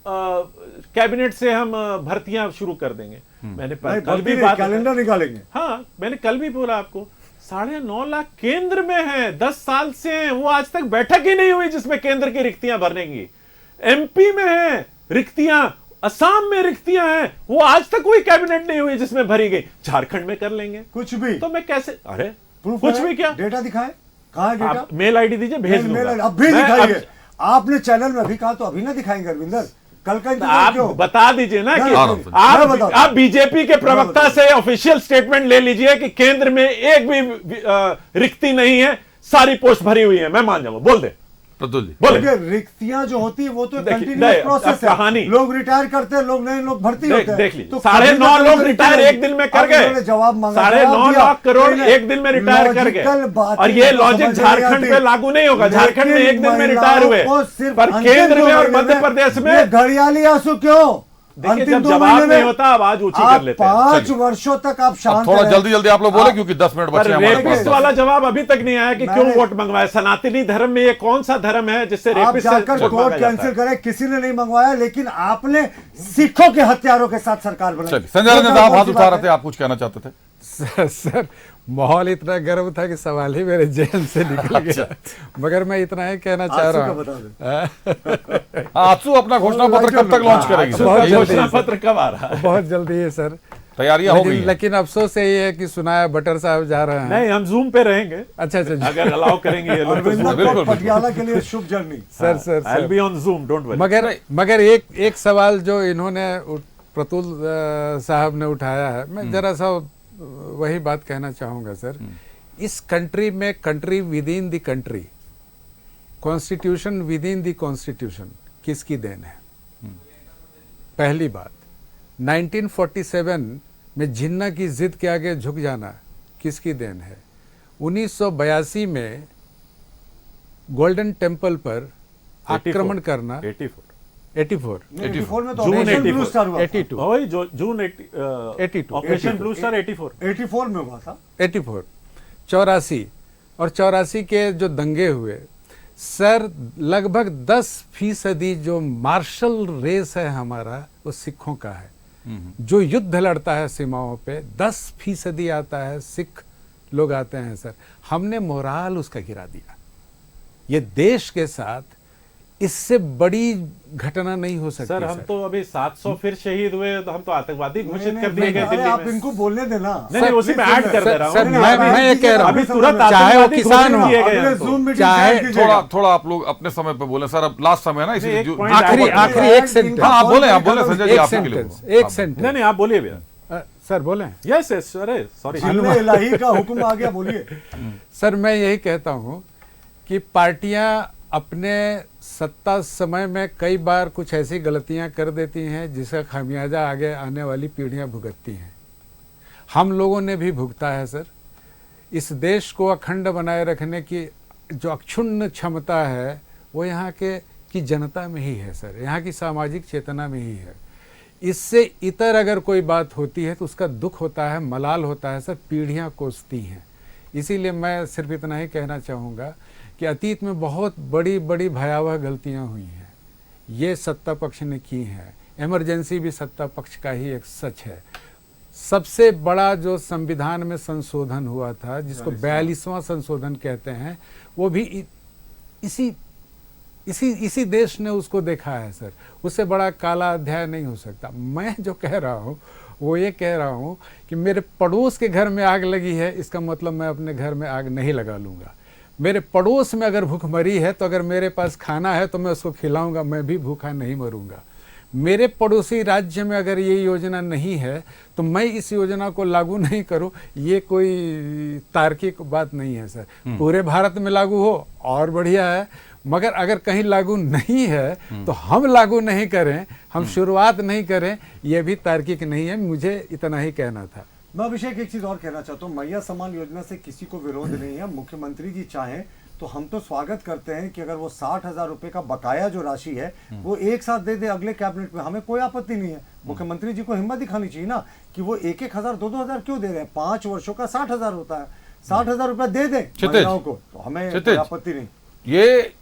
कैबिनेट से हम भर्तियां शुरू कर देंगे। मैंने कल भी बात, कैलेंडर निकालेंगे। हाँ मैंने कल भी बोला आपको, 9.5 लाख केंद्र में है, 10 साल से हैं, वो आज तक बैठक ही नहीं हुई जिसमें केंद्र की रिक्तियां भरने की। एमपी में है रिक्तियां, असम में रिक्तियां हैं, वो आज तक कोई कैबिनेट नहीं हुई जिसमें भरी गई। झारखंड में कर लेंगे कुछ भी, तो मैं कैसे, अरे कुछ भी क्या, डेटा दिखाए, कहां है डेटा? मेल आईडी दीजिए, भेज दूंगा। अब भी दिखाइए। आपने चैनल में अभी कहा तो अभी ना दिखाएंगे अरविंदर, कल का आप बता दीजिए ना कि आप बीजेपी के प्रवक्ता से ऑफिशियल स्टेटमेंट ले लीजिए कि केंद्र में एक भी रिक्ति नहीं है, सारी पोस्ट भरी हुई है, मैं मान जाऊंगा। बोल दे, प्रतुल जी बोले। रिक्तियां जो होती है वो तो देखिए, कंटिन्यूअस प्रोसेस है। कहानी लोग रिटायर करते हैं, लोग नए लोग भर्ती होते हैं। देख लीजिए, 9.5 लोग रिटायर एक दिन में कर गए। जवाब मांगा, 9.5 लाख करोड़ एक दिन में रिटायर कर गए। और ये लॉजिक झारखंड पे लागू नहीं होगा। झारखंड में एक दिन में रिटायर हुए, पर केंद्र में और मध्य प्रदेश में घड़ियाली आंसू क्यों? देखिए, जब जवाब नहीं होता आवाज ऊंची कर लेते हैं। 5 वर्षों तक आप शांत थोड़ा जल्दी जल्दी आप लोग बोले, क्योंकि 10 मिनट बचे हमारे पास। रेपिस्ट वाला जवाब अभी तक नहीं आया कि क्यों वोट मंगवाया। सनातनी धर्म में ये कौन सा धर्म है जिससे रेपिस्ट जाकर कोर्ट कैंसिल करें? किसी ने नहीं मंगवाया, लेकिन आपने सिखों के हत्यारों के साथ सरकार बनाई। संजय रंजन साहब हाथ उठा रहे थे, आप कुछ कहना चाहते थे? सर माहौल इतना गर्म था कि सवाल ही मेरे जेल से निकल गया। मगर मैं इतना ही कहना चाह रहा हूँ, आंसू अपना घोषणा पत्र कब तक लॉन्च करेगी? घोषणा पत्र कब आ रहा है? बहुत जल्दी है सर, तैयारियां हो गई। लेकिन अफसोस यही है कि सुनाया बटर साहब जा रहे हैं। नहीं, हम जूम पे रहेंगे। अच्छा, अगर अलाउ करेंगे ये लोग। बिल्कुल, पटियाला के लिए शुभ journey. Sir I will be on Zoom, don't worry. मगर एक सवाल जो इन्होंने प्रतुल साहब ने उठाया है, मैं जरा सा वही बात कहना चाहूंगा सर। इस कंट्री में country with in the country, constitution with in the constitution किसकी देन है? पहली बात, 1947 में जिन्ना की जिद के आगे झुक जाना किसकी देन है? 1982 में गोल्डन टेम्पल पर आक्रमण करना, 84 में तो ऑपरेशन ब्लू स्टार हुआ। 82 वही जून 82 ऑपरेशन ब्लू स्टार 84 में हुआ था। 84 84 और 84 के जो दंगे हुए सर, लगभग 10% जो मार्शल रेस है हमारा, वो सिखों का है। जो युद्ध लड़ता है सीमाओं पे 10% आता है, सिख लोग आते हैं सर। हमने मोराल उसका गिरा दिया। ये देश के साथ इससे बड़ी घटना नहीं हो सकती सर। हम तो अभी 700 फिर शहीद हुए, तो हम तो आतंकवादी घोषित कर दिए गए दिल्ली में। आप इनको बोलने देना। नहीं, उसी में ऐड कर दे रहा हूं सर। मैं ये कह रहा हूं, चाहे वो किसान हो, चाहे थोड़ा आप लोग अपने समय पे बोले सर। अब लास्ट समय है ना, इसलिए आखिरी एक सेंटेंस। हाँ, आप बोले संजय जी, आपके लिए एक सेंटेंस। नहीं, आप बोलिए भैया। सर बोले? यस, अरे सॉरी, इलाही का हुक्म आ गया, बोलिए। सर मैं यही कहता हूं कि पार्टियां अपने सत्ता समय में कई बार कुछ ऐसी गलतियां कर देती हैं जिसका खामियाजा आगे आने वाली पीढ़ियां भुगतती हैं। हम लोगों ने भी भुगता है सर। इस देश को अखंड बनाए रखने की जो अक्षुण्ण क्षमता है वो यहाँ की जनता में ही है सर, यहाँ की सामाजिक चेतना में ही है। इससे इतर अगर कोई बात होती है तो उसका दुख होता है, मलाल होता है सर, पीढ़ियाँ कोसती हैं। इसीलिए मैं सिर्फ इतना ही कहना चाहूँगा कि अतीत में बहुत बड़ी बड़ी भयावह गलतियां हुई हैं, ये सत्ता पक्ष ने की हैं। इमरजेंसी भी सत्ता पक्ष का ही एक सच है। सबसे बड़ा जो संविधान में संशोधन हुआ था, जिसको 42वां संशोधन कहते हैं, वो भी इसी देश ने उसको देखा है सर। उससे बड़ा काला अध्याय नहीं हो सकता। मैं जो कह रहा हूँ वो ये कह रहा हूँ कि मेरे पड़ोस के घर में आग लगी है, इसका मतलब मैं अपने घर में आग नहीं लगा लूँगा। मेरे पड़ोस में अगर भूखमरी है तो अगर मेरे पास खाना है तो मैं उसको खिलाऊंगा, मैं भी भूखा नहीं मरूंगा। मेरे पड़ोसी राज्य में अगर ये योजना नहीं है तो मैं इस योजना को लागू नहीं करूं, ये कोई तार्किक बात नहीं है सर। पूरे भारत में लागू हो और बढ़िया है, मगर अगर कहीं लागू नहीं है तो हम लागू नहीं करें, हम शुरुआत नहीं करें, यह भी तार्किक नहीं है। मुझे इतना ही कहना था। मैं अभिषेक एक चीज और कहना चाहता हूँ, मैया सम्मान योजना से किसी को विरोध नहीं है। मुख्यमंत्री जी चाहें तो हम तो स्वागत करते हैं कि अगर वो 60,000 रुपए का बकाया जो राशि है वो एक साथ दे दे अगले कैबिनेट में, हमें कोई आपत्ति नहीं है। मुख्यमंत्री जी को हिम्मत दिखानी चाहिए ना कि वो 1,000 2,000 क्यों दे रहे हैं। 5 वर्षों का 60,000 होता है, 60,000 रुपया दे दे महिलाओं को, तो हमें कोई आपत्ति नहीं।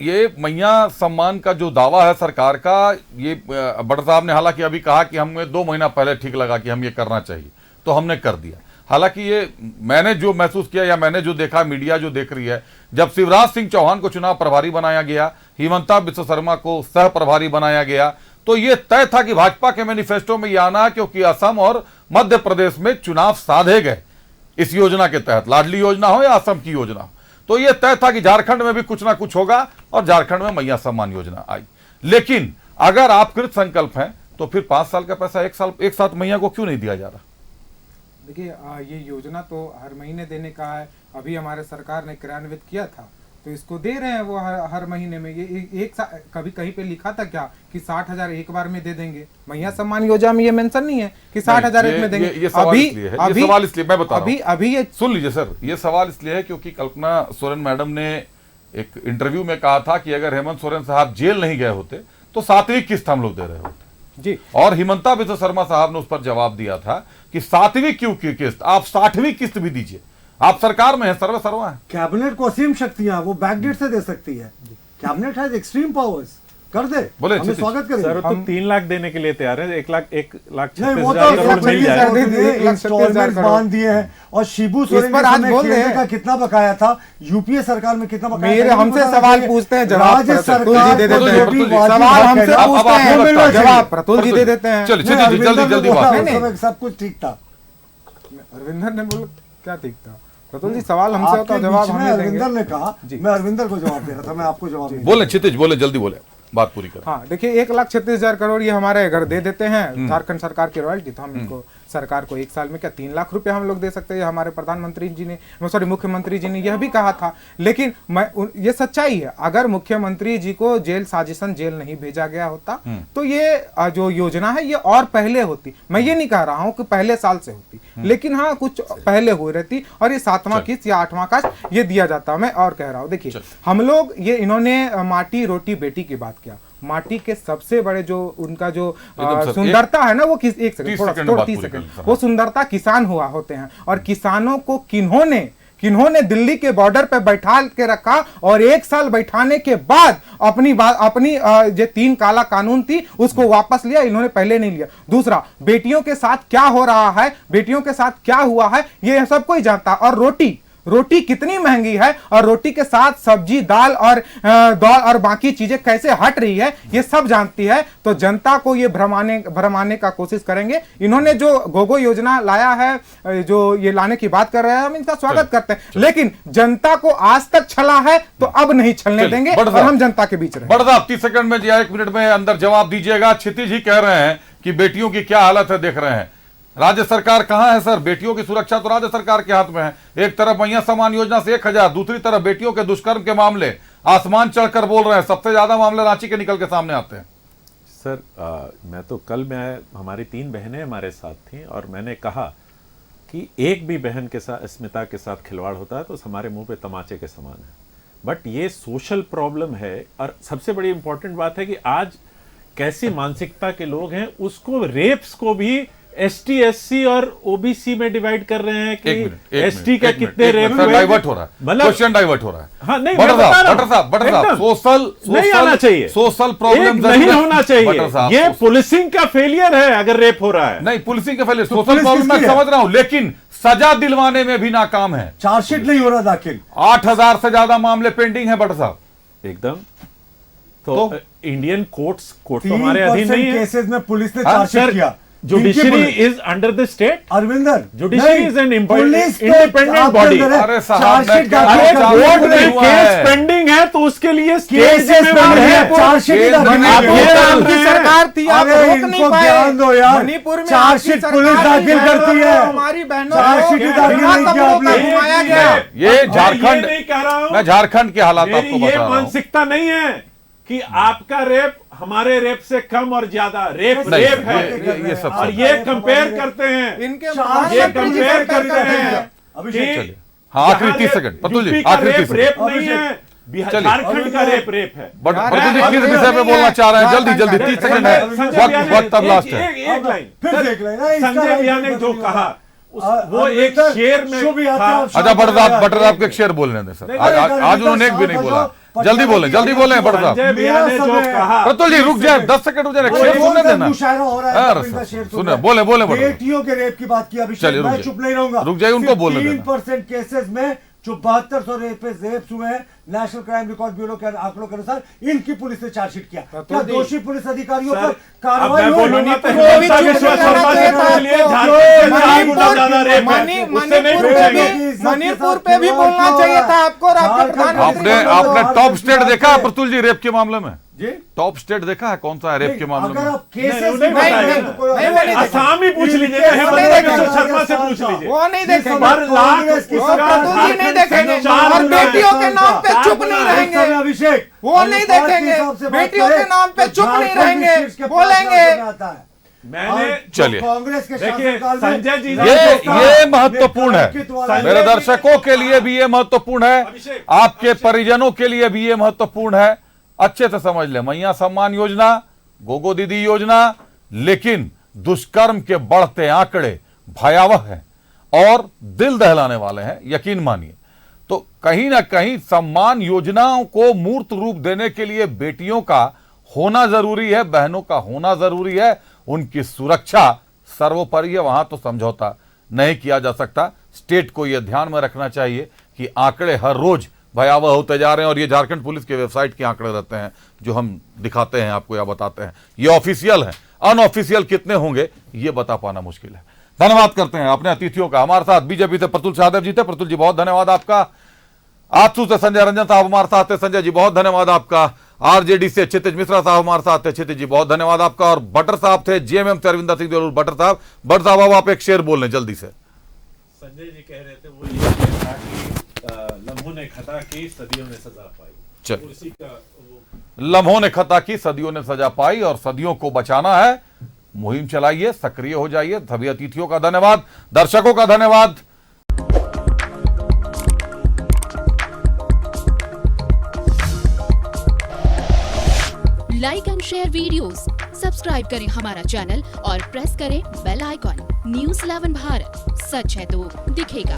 ये मैया सम्मान का जो दावा है सरकार का, ये बटर साहब ने हालांकि अभी कहा कि हमें 2 महीना पहले ठीक लगा कि हम ये करना चाहिए, तो हमने कर दिया। हालांकि ये मैंने जो महसूस किया या मैंने जो देखा, मीडिया जो देख रही है, जब शिवराज सिंह चौहान को चुनाव प्रभारी बनाया गया, हिमंता बिस्वा शर्मा को सह प्रभारी बनाया गया, तो ये तय था कि भाजपा के मैनिफेस्टो में ये आना, क्योंकि असम और मध्य प्रदेश में चुनाव साधे गए इस योजना के तहत, लाडली योजना हो या असम की योजना हो, तो ये तय था कि झारखंड में भी कुछ ना कुछ होगा और झारखंड में मैया सम्मान योजना आई। लेकिन अगर आप कृत संकल्प हैं तो फिर 5 साल का पैसा एक साथ मैया को क्यों नहीं दिया जा रहा? देखिए ये योजना तो हर महीने देने का है। अभी हमारे सरकार ने क्रियान्वित किया था तो इसको दे रहे हैं वो हर महीने में। ये कभी कहीं पे लिखा था क्या कि 60,000 एक बार में दे देंगे? महिला सम्मान योजना में ये मेंशन नहीं है कि 60,000 एक में देंगे। ये सवाल इसलिए मैं बता रहा हूं, अभी ये सुन लीजिए सर, ये सवाल इसलिए है क्योंकि कल्पना सोरेन मैडम ने एक इंटरव्यू में कहा था कि अगर हेमंत सोरेन साहब जेल नहीं गए होते तो 7वीं किस्त हम लोग दे रहे होते जी। और हिमंता बिस्वा शर्मा साहब ने उस पर जवाब दिया था कि 7वीं क्यों की किस्त, आप 60वीं किस्त भी दीजिए, आप सरकार में है, सर्वे सर्वा है। कैबिनेट को असीम शक्तियां, वो बैकडेट से दे सकती है। कैबिनेट हैज एक्सट्रीम पावर्स, कर दे, बोले हम स्वागत करेंगे। सर तो 3 लाख देने के लिए तैयार है, 1 लाख 1,36,000 करोड़ मिल जाए, इंस्टॉलमेंट बांध दिए हैं। और शिबू सोरेन पर आज बोल रहे हैं का कितना बकाया था, यूपीए सरकार में कितना बकाया मेरे था, हमसे सवाल पूछते हैं, जवाब राज्य सरकार दे देते हैं, सवाल हमसे पूछते हैं, जवाब प्रतुल जी दे देते हैं। चलिए जल्दी जल्दी बात, सब कुछ ठीक था। अरविंदर ने बोला क्या ठीक था? प्रतुल जी सवाल हमसे होता, जवाब हम देंगे। अरविंदर ने कहा, मैं अरविंदर को जवाब दे रहा था, मैं आपको जवाब नहीं। बोले क्षितिज, बोले जल्दी बोले, बात पूरी करें। हाँ देखिए, 1,36,000 करोड़ ये हमारे अगर दे देते हैं झारखंड सरकार की रॉयल्टी, तो हम इनको सरकार को 1 साल में क्या 3 लाख रुपए हम लोग दे सकते हैं। हमारे प्रधानमंत्री जी ने, सॉरी मुख्यमंत्री जी ने यह भी कहा था। लेकिन ये सच्चाई है, अगर मुख्यमंत्री जी को जेल साजिशन जेल नहीं भेजा गया होता तो ये जो योजना है ये और पहले होती। मैं ये नहीं कह रहा हूं कि पहले साल से होती, लेकिन हाँ कुछ पहले हुई रहती और ये 7वां किस्त या 8वां किस्त ये दिया जाता। मैं और कह रहा हूं, देखिए हम लोग ये इन्होंने माटी रोटी बेटी की बात किया। माटी के सबसे बड़े जो उनका जो सुंदरता है ना, वो एक सेकंड, थोड़ा 30 सेकंड, वो सुंदरता किसान हुआ होते हैं। और किसानों को किन्होंने दिल्ली के बॉर्डर पे बैठा के रखा और 1 साल बैठाने के बाद अपनी जो 3 काला कानून थी उसको वापस लिया। इन्होंने पहले नहीं लिया। दूसरा, बेटियों के साथ क्या हो रहा है, बेटियों के साथ क्या हुआ है, ये सब कोई जानता। और रोटी कितनी महंगी है और रोटी के साथ सब्जी दाल और बाकी चीजें कैसे हट रही है, ये सब जानती है। तो जनता को ये भ्रमाने का कोशिश करेंगे। इन्होंने जो गोगो योजना लाया है, जो ये लाने की बात कर रहे हैं, हम इनका स्वागत करते हैं। लेकिन जनता को आज तक छला है तो अब नहीं छलने देंगे और हम जनता के बीच रहेंगे। बढ़ा 30 सेकंड में या 1 मिनट में अंदर जवाब दीजिएगा। क्षितिज ही कह रहे हैं कि बेटियों की क्या हालत है देख रहे हैं। राज्य सरकार कहां है सर? बेटियों की सुरक्षा तो राज्य सरकार के हाथ में है। एक तरफ महिला सम्मान योजना से 1,000, दूसरी तरफ बेटियों के दुष्कर्म के मामले आसमान चढ़कर बोल रहे हैं। सबसे ज्यादा मामले रांची के निकल के सामने आते हैं। सर मैं तो कल हमारी 3 बहनें हमारे साथ थी और मैंने कहा कि एक भी बहन के साथ, स्मिता के साथ खिलवाड़ होता है तो हमारे मुंह पे तमाचे के समान है। बट ये सोशल प्रॉब्लम है। और सबसे बड़ी इंपॉर्टेंट बात है कि आज कैसी मानसिकता के लोग हैं, उसको रेप्स को भी ST SC और OBC में डिवाइड कर रहे हैं कि ST का कितने रेप हुए। डाइवर्ट हो रहा है, क्वेश्चन डाइवर्ट हो रहा है। हाँ नहीं, बटर साहब सोशल नहीं आना चाहिए, सोशल प्रॉब्लम नहीं होना चाहिए। ये पुलिसिंग का फेलियर है अगर रेप हो रहा है। नहीं, पुलिसिंग का फेलियर, सोशल प्रॉब्लम मैं समझ रहा हूं, लेकिन सजा दिलवाने में भी नाकाम है। चार्जशीट नहीं हो रहा दाखिल। 8,000 से ज्यादा मामले पेंडिंग है बटर साहब। एकदम। तो इंडियन कोर्ट तो हमारे अधीन नहीं है। केसेस में पुलिस ने चार्जशीट किया। Judiciary is under the state. Arvinder, judiciary is an independent body. अरे साहब, कोर्ट में केस पेंडिंग है तो उसके लिए स्टेट जिम्मेदार है। सरकार थी, आप रोक नहीं पाए। ज्ञान दो यार, मणिपुर में चार्जशीट पुलिस दाखिल करती है। हमारी बहनों चार्जशीट दाखिल घुमाया गया। ये झारखंड, नहीं कह रहा हूं, मैं झारखंड के हालात आपको बता ये रहा हूं। मानसिकता नहीं है कि आपका रेप हमारे रेप से कम और ज्यादा। रेप है ये सब और ये कंपेयर करते हैं, ये कंपेयर करते हैं। हाँ, आखिरी 30 सेकंड प्रतुल जी, आखिरी 30 सेकंड। रेप नहीं है, झारखंड का रेप है। बट प्रतुल जी किस विषय पे बोलना चाह रहे हैं? जल्दी 30 सेकंड है, वक्त अब लास्ट है। एक लाइन संजय भैया ने जो कहा वो एक शेर में था। अच्छा बटर साहब के एक शेर बोलने दें सर। आज उन्होंने एक भी नहीं बोला। जल्दी बोले बटर साहब। प्रतुल जी रुक जाए, 10 सेकंड रुक जाए, शेर सुनने देना। सुने बोले बेटियों के रेप की बात की अभिषेक, मैं चुप नहीं रहूंगा। रुक जाइए, उनको बोलने देना। 3% केसेस में जो 7200 रेप्स हुए हैं, नेशनल क्राइम रिकॉर्ड ब्यूरो के आंकड़ों के अनुसार, इनकी पुलिस ने चार्जशीट किया। क्या दोषी पुलिस अधिकारियों पर कार्रवाई हुई? मणिपुर पे भी बोलना चाहिए था आपको। आपने टॉप स्टेट देखा प्रतुल जी रेप के मामले में? टॉप स्टेट देखा है कौन सा है रेप के मामले में? असम ही पूछ लीजिए, शर्मा से पूछ लीजिए, वो नहीं देखेंगे, नहीं देखेंगे, और बेटियों के नाम पे चुप नहीं रहेंगे, अभिषेक वो नहीं देखेंगे, बेटियों के नाम पे चुप नहीं रहेंगे, बोलेंगे। मैंने चलिए कांग्रेस के देखिए संजय जी, ये महत्वपूर्ण है, मेरे दर्शकों के लिए भी ये महत्वपूर्ण है, आपके परिजनों के लिए भी ये महत्वपूर्ण है। अच्छे से समझ ले, मैया सम्मान योजना, गोगो दीदी योजना, लेकिन दुष्कर्म के बढ़ते आंकड़े भयावह हैं और दिल दहलाने वाले हैं, यकीन मानिए। तो कहीं ना कहीं सम्मान योजनाओं को मूर्त रूप देने के लिए बेटियों का होना जरूरी है, बहनों का होना जरूरी है, उनकी सुरक्षा सर्वोपरि है, वहां तो समझौता नहीं किया जा सकता। स्टेट को यह ध्यान में रखना चाहिए कि आंकड़े हर रोज भयावह होते जा रहे हैं और ये झारखंड पुलिस के वेबसाइट के आंकड़े रहते हैं जो हम दिखाते हैं आपको या बताते हैं। ये ऑफिशियल है, अनऑफिशियल कितने होंगे ये बता पाना मुश्किल है। धन्यवाद करते हैं अपने अतिथियों का। हमारे साथ बीजेपी से प्रतुल सहदेव जी थे। प्रतुल जी बहुत धन्यवाद आपका। आजसू से संजय रंजन साहब हमारे साथ थे। संजय जी बहुत धन्यवाद आपका। आरजेडी से क्षितिज मिश्रा साहब हमारे साथ थे। क्षितिज जी बहुत धन्यवाद आपका। और बटर साहब थे जेएमएम से अरविंदर सिंह देवल। बटर साहब अब आप एक शेर बोल लें जल्दी से। संजय जी कह रहे थे वो ये था कि लम्हों ने खता की सदियों ने सजा पाई। चल उसी का लम्हों ने खता की सदियों ने सजा पाई और सदियों को बचाना है। मुहिम चलाइए, सक्रिय हो जाइए। सभी अतिथियों का धन्यवाद, दर्शकों का धन्यवाद। Like and share videos, subscribe करें हमारा चैनल और प्रेस करें बेल आइकॉन। न्यूज़ 11 भारत, सच है तो दिखेगा।